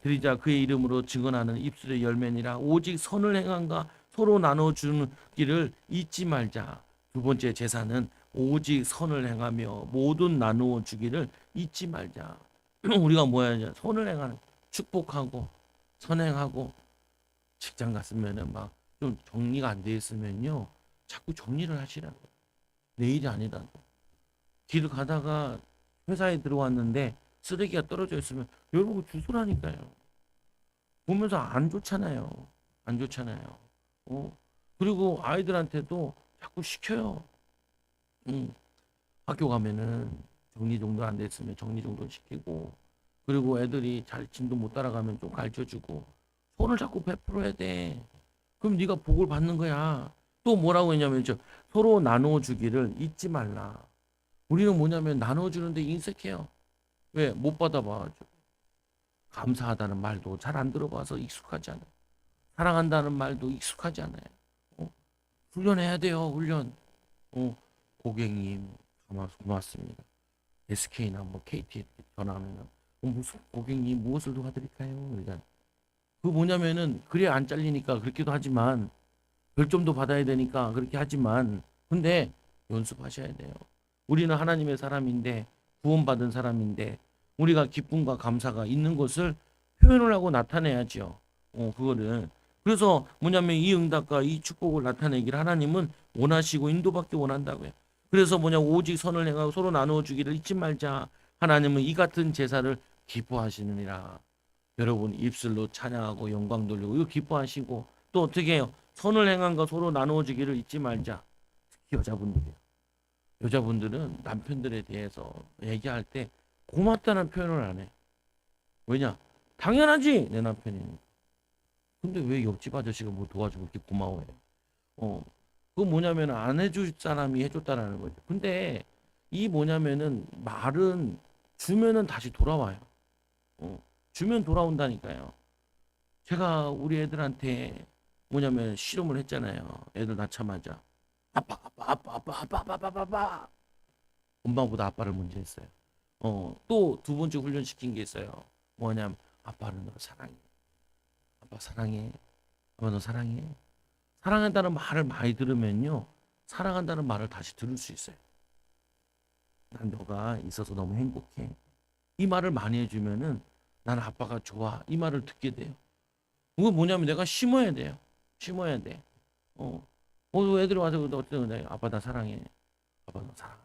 드리자 그의 이름으로 증언하는 입술의 열매니라. 오직 선을 행함과 서로 나눠주는 길을 잊지 말자. 두 번째 제사는 오직 선을 행하며 모든 나누어 주기를 잊지 말자. 우리가 뭐야? 선을 행하는 축복하고 선행하고 직장 갔으면은 막 좀 정리가 안 돼 있으면요 자꾸 정리를 하시라고. 내일이 아니라고. 길을 가다가 회사에 들어왔는데 쓰레기가 떨어져 있으면 여러분 주소라니까요. 보면서 안 좋잖아요. 안 좋잖아요. 그리고 아이들한테도 자꾸 시켜요. 학교 가면은 정리 정도 안 됐으면 정리 정도 시키고 그리고 애들이 잘 진도 못 따라가면 좀 가르쳐주고 손을 자꾸 베풀어야 돼. 그럼 네가 복을 받는 거야. 또 뭐라고 했냐면 서로 나누어 주기를 잊지 말라. 우리는 나누어 주는데 인색해요. 왜? 못 받아봐. 감사하다는 말도 잘 안 들어봐서 익숙하지 않아요. 사랑한다는 말도 익숙하지 않아요. 훈련해야 돼요. 훈련. 고객님 고맙습니다. SK나 뭐 KT에 전화하면은 무슨 고객님 무엇을 도와드릴까요? 그러니까 그 뭐냐면은 그래 안 잘리니까 그렇게도 하지만 별점도 받아야 되니까 그렇게 하지만 근데 연습하셔야 돼요. 우리는 하나님의 사람인데 구원받은 사람인데 우리가 기쁨과 감사가 있는 것을 표현을 하고 나타내야죠. 그거를 그래서 뭐냐면 이 응답과 이 축복을 나타내기를 하나님은 원하시고 인도받기 원한다고요. 그래서 뭐냐 오직 선을 행하고 서로 나누어 주기를 잊지 말자. 하나님은 이 같은 제사를 기뻐하시느니라. 여러분 입술로 찬양하고 영광 돌리고 이거 기뻐하시고 또 어떻게 해요? 선을 행한과 서로 나누어 주기를 잊지 말자. 특히 여자분들이요. 여자분들은 남편들에 대해서 얘기할 때 고맙다는 표현을 안 해. 왜냐? 당연하지 내 남편이. 근데 왜 옆집 아저씨가 뭐 도와주고 이렇게 고마워해? 어, 그거 뭐냐면 안 해줄 사람이 해줬다라는 거죠. 근데 이 뭐냐면은 말은 주면은 다시 돌아와요. 어, 주면 돌아온다니까요. 제가 우리 애들한테 뭐냐면 실험을 했잖아요. 애들 낳자마자 아빠. 엄마보다 아빠를 먼저 했어요. 또 두 번째 훈련시킨 게 있어요. 뭐냐면 아빠는 너 사랑해. 아빠 사랑해. 아빠 너 사랑해. 사랑한다는 말을 많이 들으면요. 사랑한다는 말을 다시 들을 수 있어요. 난 너가 있어서 너무 행복해. 이 말을 많이 해주면은 나는 아빠가 좋아. 이 말을 듣게 돼요. 그거 뭐냐면 내가 심어야 돼요. 심어야 돼. 애들이 와서 어떤 거냐. 아빠 나 사랑해. 아빠 너 사랑하지.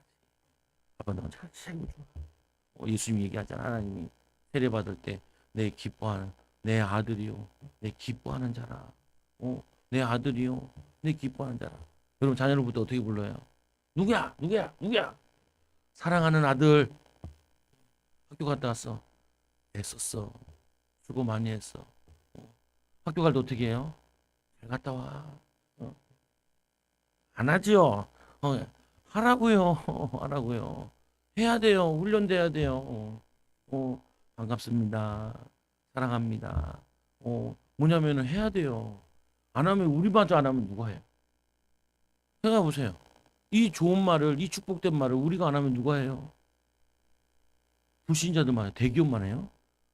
아빠 너 최고 좋아. 예수님 얘기하잖아. 하나님이 세례 받을 때 내 기뻐하는 내 아들이요. 내 기뻐하는 자라. 내 아들이요. 내 기뻐하는 자라. 여러분 자녀로부터 어떻게 불러요? 누구야? 누구야? 누구야? 사랑하는 아들. 학교 갔다 왔어. 애썼어. 수고 많이 했어. 학교 갈 때 어떻게 해요? 잘 갔다 와. 안 하지요. 하라고요. 하라고요. 해야 돼요. 훈련돼야 돼요. 반갑습니다. 사랑합니다. 뭐냐면은 해야 돼요. 안 하면 우리마저 안 하면 누가 해요? 생각해 보세요. 이 좋은 말을, 이 축복된 말을 우리가 안 하면 누가 해요? 불신자들만 해요. 대기업만 해요.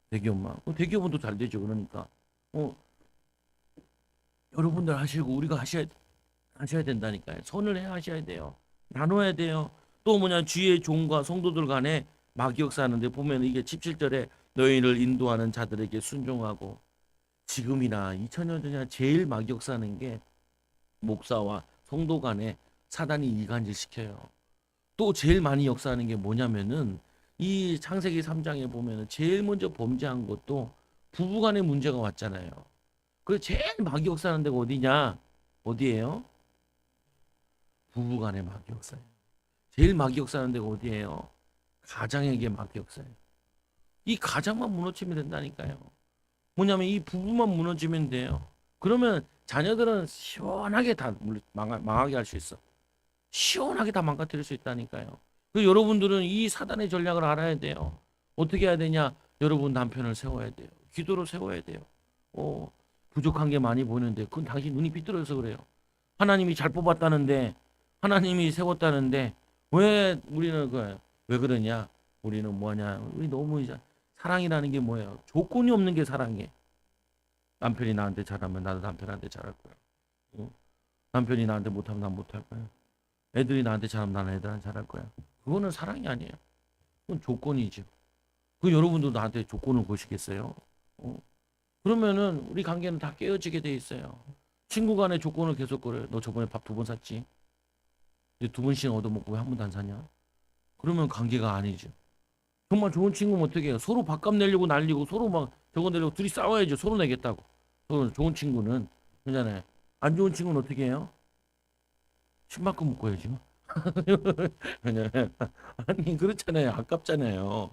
대기업만. 대기업은 또 잘 되죠. 그러니까. 여러분들 하시고 우리가 하셔야 된다니까요. 선을 해 하셔야 돼요. 나눠야 돼요. 또 뭐냐 주의 종과 성도들 간에 막 역사하는데 보면 이게 17절에 너희를 인도하는 자들에게 순종하고 지금이나 2000년 전이나 제일 막 역사하는 게 목사와 성도 간에 사단이 이간질 시켜요. 또 제일 많이 역사하는 게 뭐냐면은 이 창세기 3장에 보면은 제일 먼저 범죄한 것도 부부 간의 문제가 왔잖아요. 그 제일 막 역사하는 데가 어디냐? 어디예요? 부부 간의 막 역사예요. 제일 막 역사하는 데가 어디예요? 가장에게 막 역사예요. 이 가장만 무너지면 된다니까요. 뭐냐면 이 부부만 무너지면 돼요. 그러면 자녀들은 시원하게 다 망하게 할 수 있어. 시원하게 다 망가뜨릴 수 있다니까요. 그 여러분들은 이 사단의 전략을 알아야 돼요. 어떻게 해야 되냐? 여러분 남편을 세워야 돼요. 기도로 세워야 돼요. 어, 부족한 게 많이 보이는데 그건 당신 눈이 삐뚤어져서 그래요. 하나님이 잘 뽑았다는데 하나님이 세웠다는데 왜 우리는 왜 그러냐? 우리는 뭐냐? 우리 너무 이제 사랑이라는 게 뭐예요? 조건이 없는 게 사랑이에요. 남편이 나한테 잘하면 나도 남편한테 잘할 거야. 남편이 나한테 못하면 난 못할 거야. 애들이 나한테 잘하면 나는 애들한테 잘할 거야. 그거는 사랑이 아니에요. 그건 조건이죠. 그 여러분도 나한테 조건을 거시겠어요? 그러면은 우리 관계는 다 깨어지게 돼 있어요. 친구 간의 조건을 계속 걸어요. 너 저번에 밥 2번 샀지? 이제 2번씩 얻어먹고 왜 한 번도 안 사냐? 그러면 관계가 아니죠. 정말 좋은 친구면 어떻게 해요? 서로 밥값 내려고 날리고 서로 막 저거 내려고 둘이 싸워야죠. 서로 내겠다고. 서로 좋은 친구는 그잖아요. 안 좋은 친구는 어떻게 해요? 신발끈 묶어야죠. 아니 그렇잖아요. 아깝잖아요.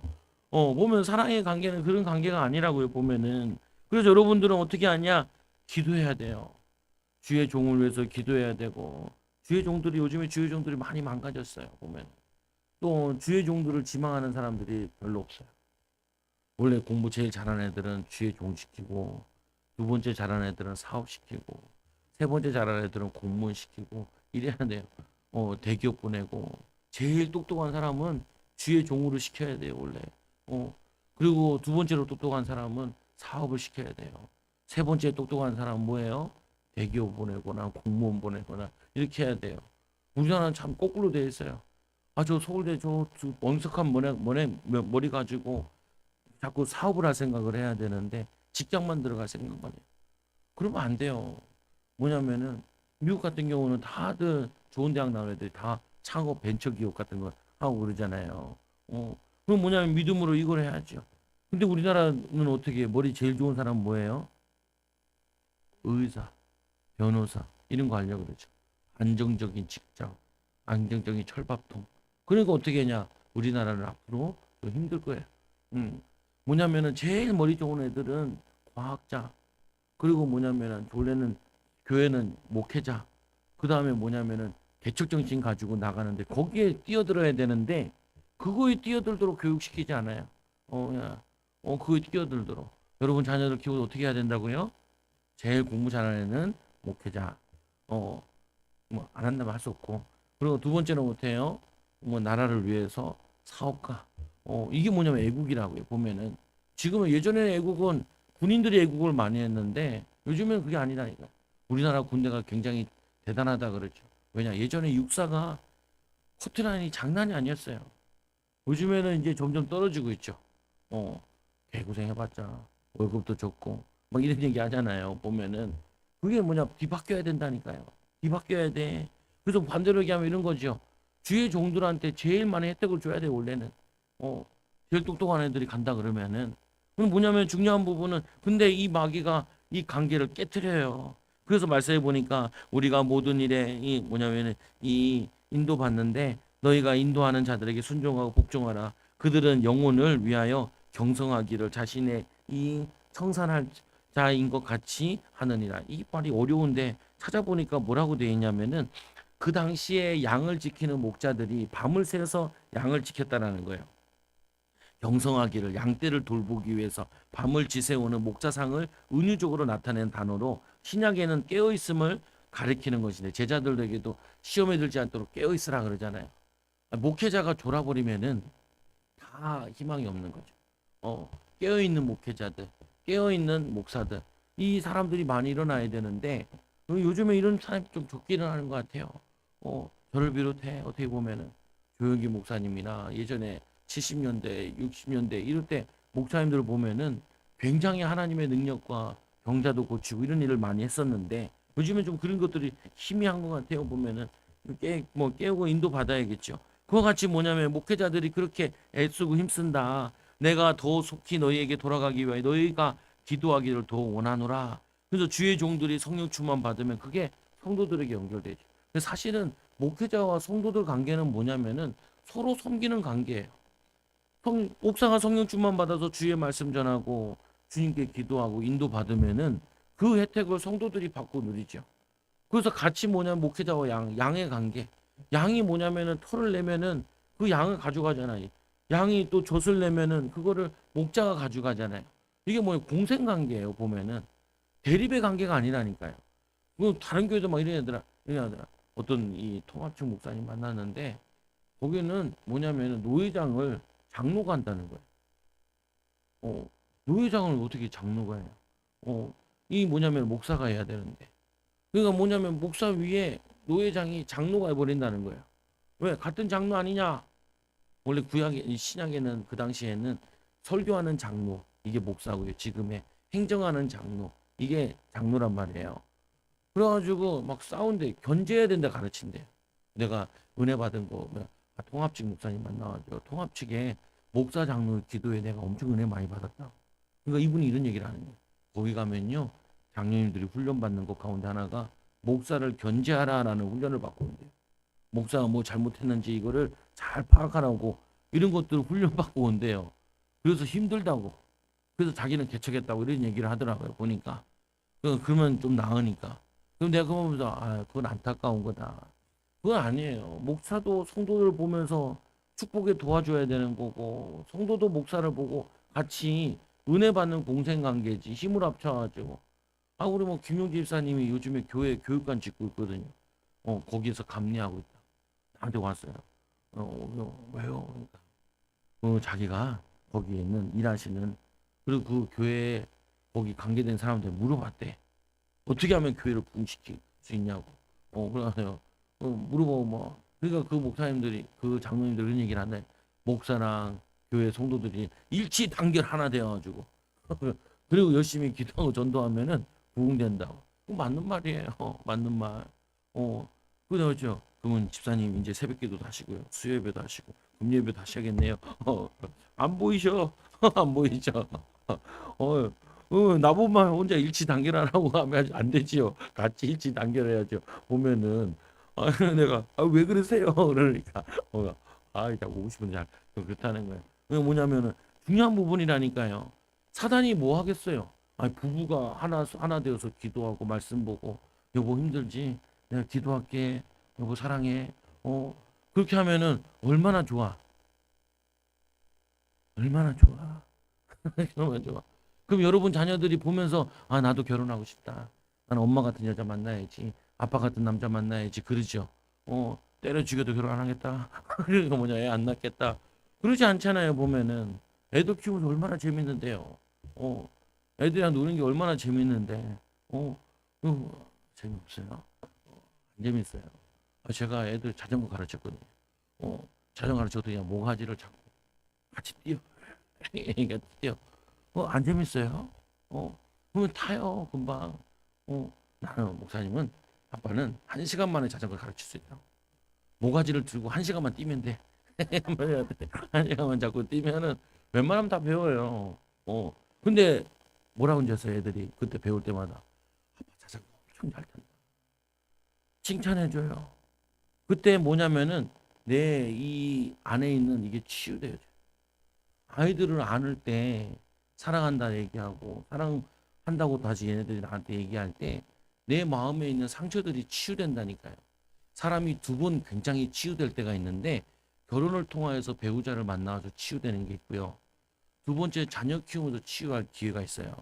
보면 사랑의 관계는 그런 관계가 아니라고요. 보면은 그래서 여러분들은 어떻게 하냐? 기도해야 돼요. 주의 종을 위해서 기도해야 되고 주의 종들이 요즘에 주의 종들이 많이 망가졌어요. 보면 또 주의 종들을 지망하는 사람들이 별로 없어요. 원래 공부 제일 잘하는 애들은 주의 종 시키고 두 번째 잘하는 애들은 사업 시키고 세 번째 잘하는 애들은 공무원 시키고 이래야 돼요. 대기업 보내고 제일 똑똑한 사람은 주의 종으로 시켜야 돼요, 원래. 그리고 두 번째로 똑똑한 사람은 사업을 시켜야 돼요. 세 번째 똑똑한 사람은 뭐예요? 대기업 보내거나 공무원 보내거나 이렇게 해야 돼요. 우리나라는 참 거꾸로 돼 있어요. 아, 저 서울대 저 멍석한 머리 가지고 자꾸 사업을 할 생각을 해야 되는데 직장만 들어갈 생각만 해요. 그러면 안 돼요. 뭐냐면은 미국 같은 경우는 다들 좋은 대학 나온 애들이 다 창업 벤처 기업 같은 거 하고 그러잖아요. 그럼 뭐냐면 믿음으로 이걸 해야죠. 근데 우리나라는 어떻게 머리 제일 좋은 사람 뭐예요? 의사, 변호사 이런 거 하려고 그러죠. 안정적인 직장, 안정적인 철밥통. 그러니까 어떻게 하냐? 우리나라는 앞으로 더 힘들 거예요. 음. 뭐냐면은 제일 머리 좋은 애들은 과학자, 그리고 뭐냐면은 원래는 교회는 목회자, 그 다음에 뭐냐면은 개척 정신 가지고 나가는데 거기에 뛰어들어야 되는데 그거에 뛰어들도록 교육시키지 않아요. 야, 그거에 뛰어들도록. 여러분 자녀들 키우고 어떻게 해야 된다고요? 제일 공부 잘하는 애는 목회자. 뭐 안 한다면 할 수 없고. 그리고 두 번째는 못해요. 뭐 나라를 위해서 사업가. 이게 뭐냐면 애국이라고요. 보면은 지금은 예전에는 애국은 군인들이 애국을 많이 했는데 요즘엔 그게 아니라니까. 우리나라 군대가 굉장히 대단하다 그러죠. 왜냐 예전에 육사가 커트라인이 장난이 아니었어요. 요즘에는 이제 점점 떨어지고 있죠. 개고생 해봤자 월급도 적고 막 이런 얘기 하잖아요. 보면은 그게 뭐냐 뒤바뀌어야 된다니까요. 뒤바뀌어야 돼. 그래서 반대로 얘기하면 이런 거죠. 주의 종들한테 제일 많은 혜택을 줘야 돼 원래는. 제일 똑똑한 애들이 간다 그러면은 그럼 뭐냐면 중요한 부분은 근데 이 마귀가 이 관계를 깨트려요. 그래서 말씀해 보니까 우리가 모든 일에 이 뭐냐면은 이 인도받는데 너희가 인도하는 자들에게 순종하고 복종하라. 그들은 영혼을 위하여 경성하기를 자신의 이 청산할 자인 것 같이 하느니라. 이 말이 어려운데 찾아보니까 뭐라고 되어 있냐면은 그 당시에 양을 지키는 목자들이 밤을 새서 양을 지켰다라는 거예요. 경성하기를 양떼를 돌보기 위해서 밤을 지새우는 목자상을 은유적으로 나타낸 단어로 신약에는 깨어 있음을 가리키는 것인데 제자들에게도 시험에 들지 않도록 깨어 있으라 그러잖아요. 목회자가 졸아버리면은 다 희망이 없는 거죠. 깨어 있는 목회자들, 깨어 있는 목사들 이 사람들이 많이 일어나야 되는데 요즘에 이런 사람이 좀 적게 일어나는 것 같아요. 저를 비롯해 어떻게 보면은 조영기 목사님이나 예전에 70년대, 60년대 이럴 때 목사님들을 보면은 굉장히 하나님의 능력과 병자도 고치고 이런 일을 많이 했었는데 요즘에 좀 그런 것들이 희미한 것 같아요. 보면은 깨우고 인도 받아야겠죠. 그와 같이 뭐냐면 목회자들이 그렇게 애쓰고 힘쓴다. 내가 더 속히 너희에게 돌아가기 위하여 너희가 기도하기를 더 원하노라. 그래서 주의 종들이 성령 충만 받으면 그게 성도들에게 연결되죠. 사실은 목회자와 성도들 관계는 뭐냐면은 서로 섬기는 관계예요. 옥사가 성령 충만 받아서 주의 말씀 전하고 주님께 기도하고 인도 받으면은 그 혜택을 성도들이 받고 누리죠. 그래서 같이 뭐냐면 목회자와 양의 관계. 양이 뭐냐면은 털을 내면은 그 양을 가져가잖아요. 양이 또 젖을 내면은 그거를 목자가 가져가잖아요. 이게 뭐예요? 공생 관계예요. 보면은 대립의 관계가 아니라니까요. 그 다른 교회도 막 이런 애들아 어떤 이 통합측 목사님 만났는데 거기는 뭐냐면은 노회장을 장로가 한다는 거예요. 노회장을 어떻게 장로가 해요? 이 뭐냐면 목사가 해야 되는데. 그러니까 뭐냐면 목사 위에 노회장이 장로가 해버린다는 거예요. 왜? 같은 장로 아니냐? 원래 신약에는 그 당시에는 설교하는 장로 이게 목사고요. 지금의 행정하는 장로 이게 장로란 말이에요. 그래가지고 막 싸운대 견제해야 된다 가르친대. 내가 은혜 받은 거 통합측 목사님 만나가지고 통합측에 목사 장로 기도에 내가 엄청 은혜 많이 받았다. 그러니까 이분이 이런 얘기를 하는 거예요. 거기 가면요 장로님들이 훈련 받는 것 가운데 하나가 목사를 견제하라라는 훈련을 받고 있는데요. 목사가 뭐 잘못했는지 이거를 잘 파악하라고 이런 것들을 훈련받고 온대요. 그래서 힘들다고. 그래서 자기는 개척했다고 이런 얘기를 하더라고요. 보니까. 그러면 좀 나으니까. 그럼 내가 그거 보면서 그건 안타까운 거다. 그건 아니에요. 목사도 성도들 보면서 축복에 도와줘야 되는 거고 성도도 목사를 보고 같이 은혜 받는 공생 관계지. 힘을 합쳐가지고. 우리 뭐 김용지 집사님이 요즘에 교회 교육관 짓고 있거든요. 거기에서 감리하고 있다. 나한테 왔어요. 왜요? 그러니까 자기가 거기에 있는 일하시는 그리고 그 교회에 거기 관계된 사람한테 물어봤대. 어떻게 하면 교회를 부흥시킬 수 있냐고. 그래서 물어보고 뭐 그러니까 그 목사님들이 그 장로님들 그런 얘기를 한대. 목사랑 교회 성도들이 일치 단결 하나 되어가지고 그리고 열심히 기도하고 전도하면은 부흥된다고. 그거 맞는 말이에요. 맞는 말. 그렇죠. 그러면 집사님 이제 새벽기도도 하시고요, 수요예배도 하시고 금요예배도 하셔야겠네요. 안 보이셔. 안 보이죠. 어, 나보면 혼자 일치 단결하라고 하면 안 되지요. 같이 일치 단결해야죠. 보면은 내가 왜 그러세요? 그러니까 자꾸 오고 싶은데 잘 그렇다는 거예요. 그게 뭐냐면은 중요한 부분이라니까요. 사단이 뭐 하겠어요? 부부가 하나 되어서 기도하고 말씀 보고 여보 힘들지? 내가 기도할게. 여보 사랑해. 그렇게 하면은 얼마나 좋아. 얼마나 좋아. 얼마나 좋아. 그럼 여러분 자녀들이 보면서 나도 결혼하고 싶다. 나는 엄마 같은 여자 만나야지. 아빠 같은 남자 만나야지. 그러죠. 때려 죽여도 결혼 안 하겠다. 그러니까 뭐냐, 애 안 낳겠다. 그러지 않잖아요. 보면은 애들 키우면 얼마나 재밌는데요. 애들이랑 노는 게 얼마나 재밌는데. 재미없어요. 안 재밌어요. 제가 애들 자전거 가르쳤거든요. 자전거 가르쳐도 그냥 모가지를 잡고 같이 뛰어. 애가 뛰어. 안 재밌어요? 그러면 타요, 금방. 나는 목사님은 아빠는 1시간 만에 자전거 가르칠 수 있다. 모가지를 들고 1시간만 뛰면 돼. 1시간만 잡고 뛰면은 웬만하면 다 배워요. 근데 뭐라고 하셨어요, 애들이 그때 배울 때마다 아빠 자전거 엄청 잘 탄다. 칭찬해줘요. 그때 뭐냐면은 내 이 안에 있는 이게 치유돼요. 아이들을 안을 때 사랑한다 얘기하고 사랑한다고 다시 얘네들이 나한테 얘기할 때 내 마음에 있는 상처들이 치유된다니까요. 사람이 두 번 굉장히 치유될 때가 있는데 결혼을 통하여서 배우자를 만나서 치유되는 게 있고요. 두 번째 자녀 키우면서 치유할 기회가 있어요.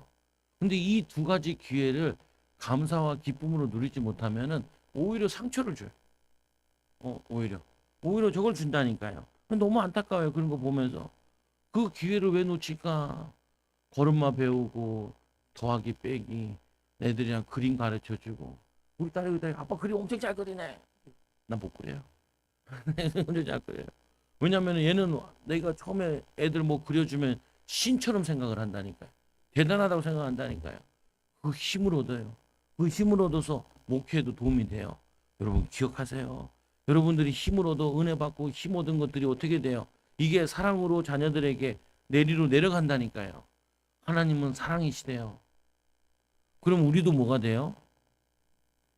근데 이 두 가지 기회를 감사와 기쁨으로 누리지 못하면은 오히려 상처를 줘요. 오히려 저걸 준다니까요. 너무 안타까워요. 그런 거 보면서. 그 기회를 왜 놓칠까? 걸음마 배우고 더하기 빼기 애들이랑 그림 가르쳐주고 우리 딸이 아빠 그림 엄청 잘 그리네. 난 못 그려요. 엄청 잘 그려요. 왜냐면 얘는 내가 처음에 애들 뭐 그려주면 신처럼 생각을 한다니까요. 대단하다고 생각한다니까요. 그 힘을 얻어요. 그 힘을 얻어서 목회에도 도움이 돼요. 여러분 기억하세요. 여러분들이 힘을 얻어 은혜 받고 힘 얻은 것들이 어떻게 돼요? 이게 사랑으로 자녀들에게 내리로 내려간다니까요. 하나님은 사랑이시대요. 그럼 우리도 뭐가 돼요?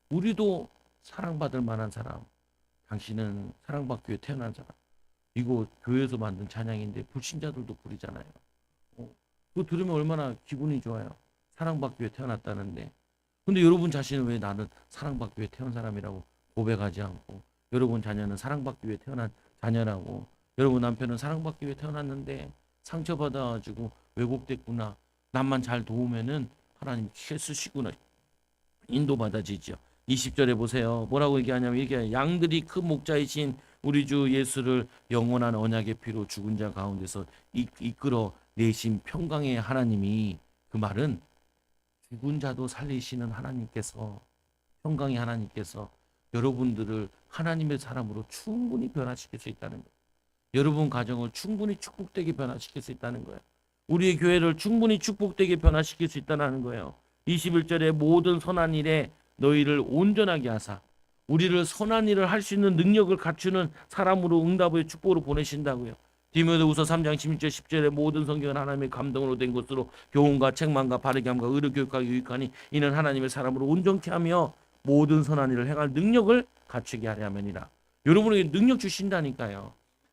우리도 사랑받을 만한 사람. 당신은 사랑받기 위해 태어난 사람. 이거 교회에서 만든 찬양인데 불신자들도 부르잖아요. 그거 들으면 얼마나 기분이 좋아요. 사랑받기 위해 태어났다는데. 근데 여러분 자신은 왜 나는 사랑받기 위해 태어난 사람이라고 고백하지 않고, 여러분 자녀는 사랑받기 위해 태어난 자녀라고, 여러분 남편은 사랑받기 위해 태어났는데 상처받아가지고 왜곡됐구나. 남만 잘 도우면은 하나님 쓰시구나. 인도받아지죠. 20절에 보세요. 뭐라고 얘기하냐면 이게 양들이 큰 목자이신 우리 주 예수를 영원한 언약의 피로 죽은 자 가운데서 이끌어 내신 평강의 하나님이, 그 말은 죽은 자도 살리시는 하나님께서, 평강의 하나님께서 여러분들을 하나님의 사람으로 충분히 변화시킬 수 있다는 거예요. 여러분 가정을 충분히 축복되게 변화시킬 수 있다는 거예요. 우리의 교회를 충분히 축복되게 변화시킬 수 있다는 거예요. 21절에 모든 선한 일에 너희를 온전하게 하사, 우리를 선한 일을 할 수 있는 능력을 갖추는 사람으로 응답의 축복으로 보내신다고요. 디모데후서 3장 16절 10절에 모든 성경은 하나님의 감동으로 된 것으로 교훈과 책망과 바르게 함과 의로 교육하기 유익하니 이는 하나님의 사람으로 온전케 하며 모든 선한 일을 행할 능력을 갖추게 하려 함이니라. 여러분에게 능력 주신다니까요.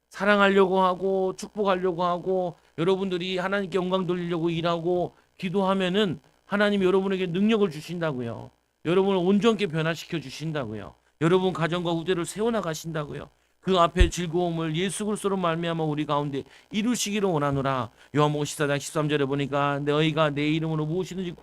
사랑하려고 하고 축복하려고 하고 여러분들이 하나님께 영광 돌리려고 일하고 기도하면은 하나님이 여러분에게 능력을 주신다고요. 여러분을 온전케 변화시켜 주신다고요. 여러분 가정과 후대를 세워나가신다고요. 그 앞에 즐거움을 예수 그리스도로 말미암아 우리 가운데 이루시기를 원하노라. 요한복음 14장 13절에 보니까 너희가 내 이름으로 무엇이든지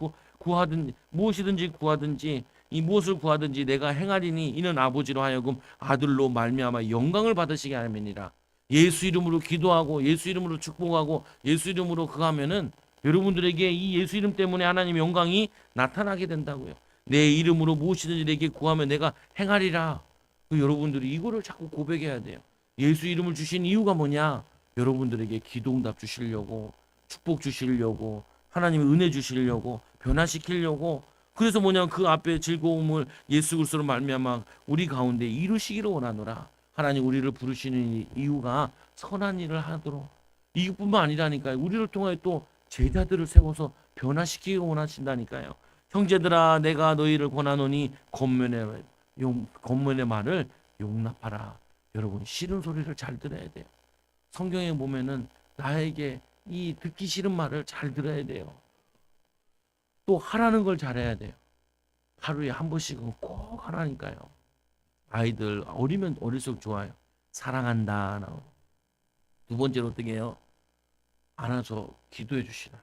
구하든지 이 무엇을 구하든지 내가 행하리니 이는 아버지로 하여금 아들로 말미암아 영광을 받으시게 하면이라. 예수 이름으로 기도하고 예수 이름으로 축복하고 예수 이름으로 그거 하면은 여러분들에게 이 예수 이름 때문에 하나님의 영광이 나타나게 된다고요. 내 이름으로 무엇이든지 내게 구하면 내가 행하리라. 여러분들이 이거를 자꾸 고백해야 돼요. 예수 이름을 주신 이유가 뭐냐? 여러분들에게 기도응답 주시려고, 축복 주시려고, 하나님의 은혜 주시려고, 변화시키려고. 그래서 뭐냐, 그 앞에 즐거움을 예수 그리스도로 말미암아 우리 가운데 이루시기를 원하노라. 하나님 우리를 부르시는 이유가 선한 일을 하도록, 이것뿐만 아니라니까요. 우리를 통하여 또 제자들을 세워서 변화시키기를 원하신다니까요. 형제들아, 내가 너희를 권하노니 겉면의 말을 용납하라. 여러분, 싫은 소리를 잘 들어야 돼요. 성경에 보면은 나에게 이 듣기 싫은 말을 잘 들어야 돼요. 또 하라는 걸 잘해야 돼요. 하루에 한 번씩은 꼭 하라니까요. 아이들 어리면 어릴수록 좋아요. 사랑한다. 두 번째로 어떻게 해요? 안아서 기도해 주시라.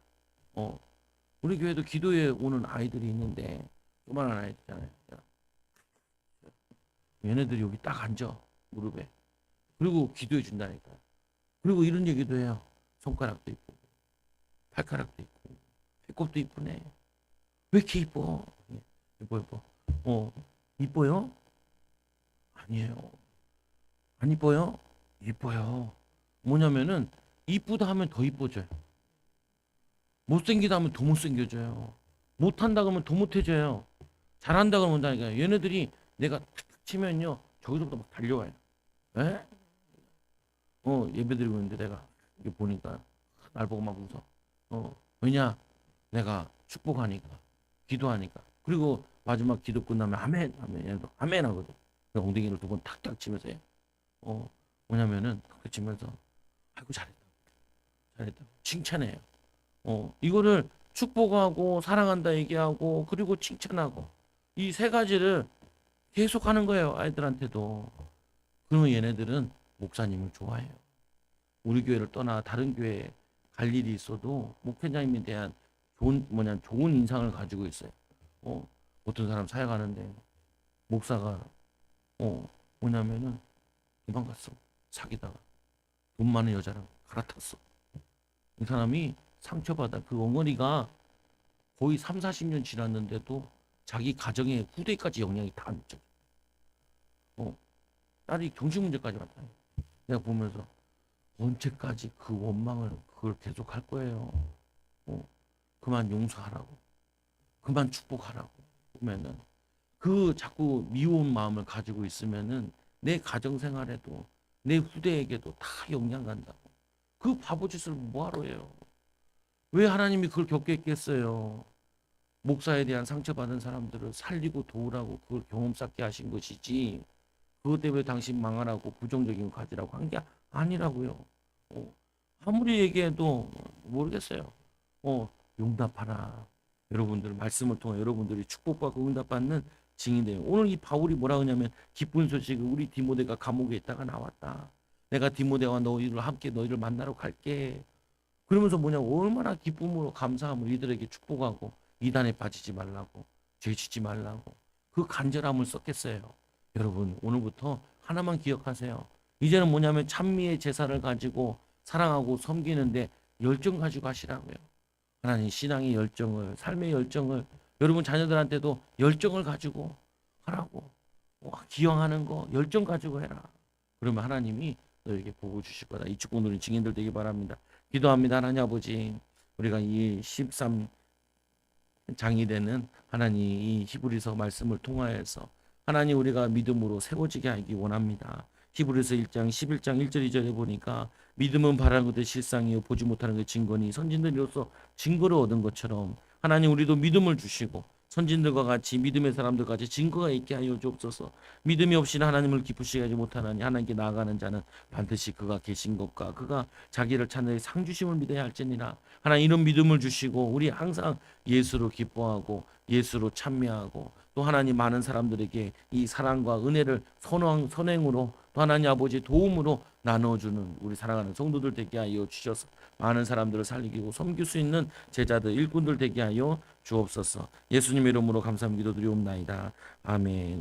우리 교회도 기도에 오는 아이들이 있는데, 조그만한 아이들잖아요. 얘네들이 여기 딱 앉아, 무릎에. 그리고 기도해 준다니까. 그리고 이런 얘기도 해요. 손가락도 있고, 발가락도 있고, 배꼽도 이쁘네. 왜 이렇게 이뻐? 이뻐. 이뻐요? 아니에요. 안 이뻐요? 이뻐요. 뭐냐면은 이쁘다 하면 더 이뻐져요. 못생기다 하면 더 못생겨져요. 못한다 그러면 더 못해져요. 잘한다 그러면 한다니까요. 얘네들이 내가 탁탁 치면요, 저기서부터 막 달려와요. 에? 예배 드리고 있는데 내가 이게 보니까 날 보고 막 웃어. 왜냐? 내가 축복하니까, 기도하니까. 그리고 마지막 기도 끝나면 아멘, 아멘, 얘도 아멘 하거든. 그래서 엉덩이를 두 번 탁탁 치면서 해. 뭐냐면은 탁탁 치면서 아이고 잘했다 칭찬해요. 이거를 축복하고 사랑한다 얘기하고 그리고 칭찬하고 이 세 가지를 계속 하는 거예요. 아이들한테도. 그러면 얘네들은 목사님을 좋아해요. 우리 교회를 떠나 다른 교회에 갈 일이 있어도 목회자님에 대한 좋은 인상을 가지고 있어요. 어떤 사람 사역하는데 목사가 뭐냐면은 도망갔어. 사귀다가 돈 많은 여자랑 갈아탔어. 이 사람이 상처받아. 그 어머니가 거의 3, 40년 지났는데도 자기 가정의 후대까지 영향이 다 미쳐. 딸이 정신문제까지 왔다. 내가 보면서 언제까지 그 원망을 그걸 계속 할 거예요. 그만 용서하라고, 그만 축복하라고. 보면은 그 자꾸 미운 마음을 가지고 있으면은 내 가정 생활에도 내 후대에게도 다 영향 간다고. 그 바보짓을 뭐하러 해요? 왜 하나님이 그걸 겪게 했겠어요? 목사에 대한 상처받은 사람들을 살리고 도우라고 그걸 경험 쌓게 하신 것이지, 그것 때문에 당신 망하라고 부정적인 거 가지라고 한 게 아니라고요. 아무리 얘기해도 모르겠어요. 용납하라. 여러분들 말씀을 통해 여러분들이 축복받고 응답받는 증인돼요. 오늘 이 바울이 뭐라 하냐면, 기쁜 소식은 우리 디모데가 감옥에 있다가 나왔다. 내가 디모데와 너희를 함께 너희를 만나러 갈게. 그러면서 얼마나 기쁨으로 감사함으로 이들에게 축복하고 이단에 빠지지 말라고, 죄 짓지 말라고 그 간절함을 썼겠어요. 여러분, 오늘부터 하나만 기억하세요. 이제는 뭐냐면 찬미의 제사를 가지고 사랑하고 섬기는데 열정 가지고 하시라고요. 하나님 신앙의 열정을, 삶의 열정을, 여러분 자녀들한테도 열정을 가지고 하라고. 기영하는 거 열정 가지고 해라. 그러면 하나님이 너에게 복을 주실 거다. 이 축복 누린 증인들 되기 바랍니다. 기도합니다. 하나님 아버지, 우리가 이 13장이 되는 하나님 이 히브리서 말씀을 통하여서 하나님 우리가 믿음으로 세워지게 하기 원합니다. 히브리서 1장 11장 1절 2절에 보니까 믿음은 바라는 것의 실상이요 보지 못하는 것의 증거니 선진들로서 증거를 얻은 것처럼 하나님 우리도 믿음을 주시고 선진들과 같이 믿음의 사람들 같이 증거가 있게 하여 주옵소서. 믿음이 없이는 하나님을 기쁘시게 하지 못하나니 하나님께 나아가는 자는 반드시 그가 계신 것과 그가 자기를 찾는 상주심을 믿어야 할지니라. 하나님 이런 믿음을 주시고 우리 항상 예수로 기뻐하고 예수로 찬미하고 또 하나님 많은 사람들에게 이 사랑과 은혜를 선행으로 또 하나님 아버지 도움으로 나눠주는 우리 사랑하는 성도들 되게 하여 주셔서 많은 사람들을 살리고 섬길 수 있는 제자들 일꾼들 되게 하여 주옵소서. 예수님 이름으로 감사함 기도드리옵나이다. 아멘.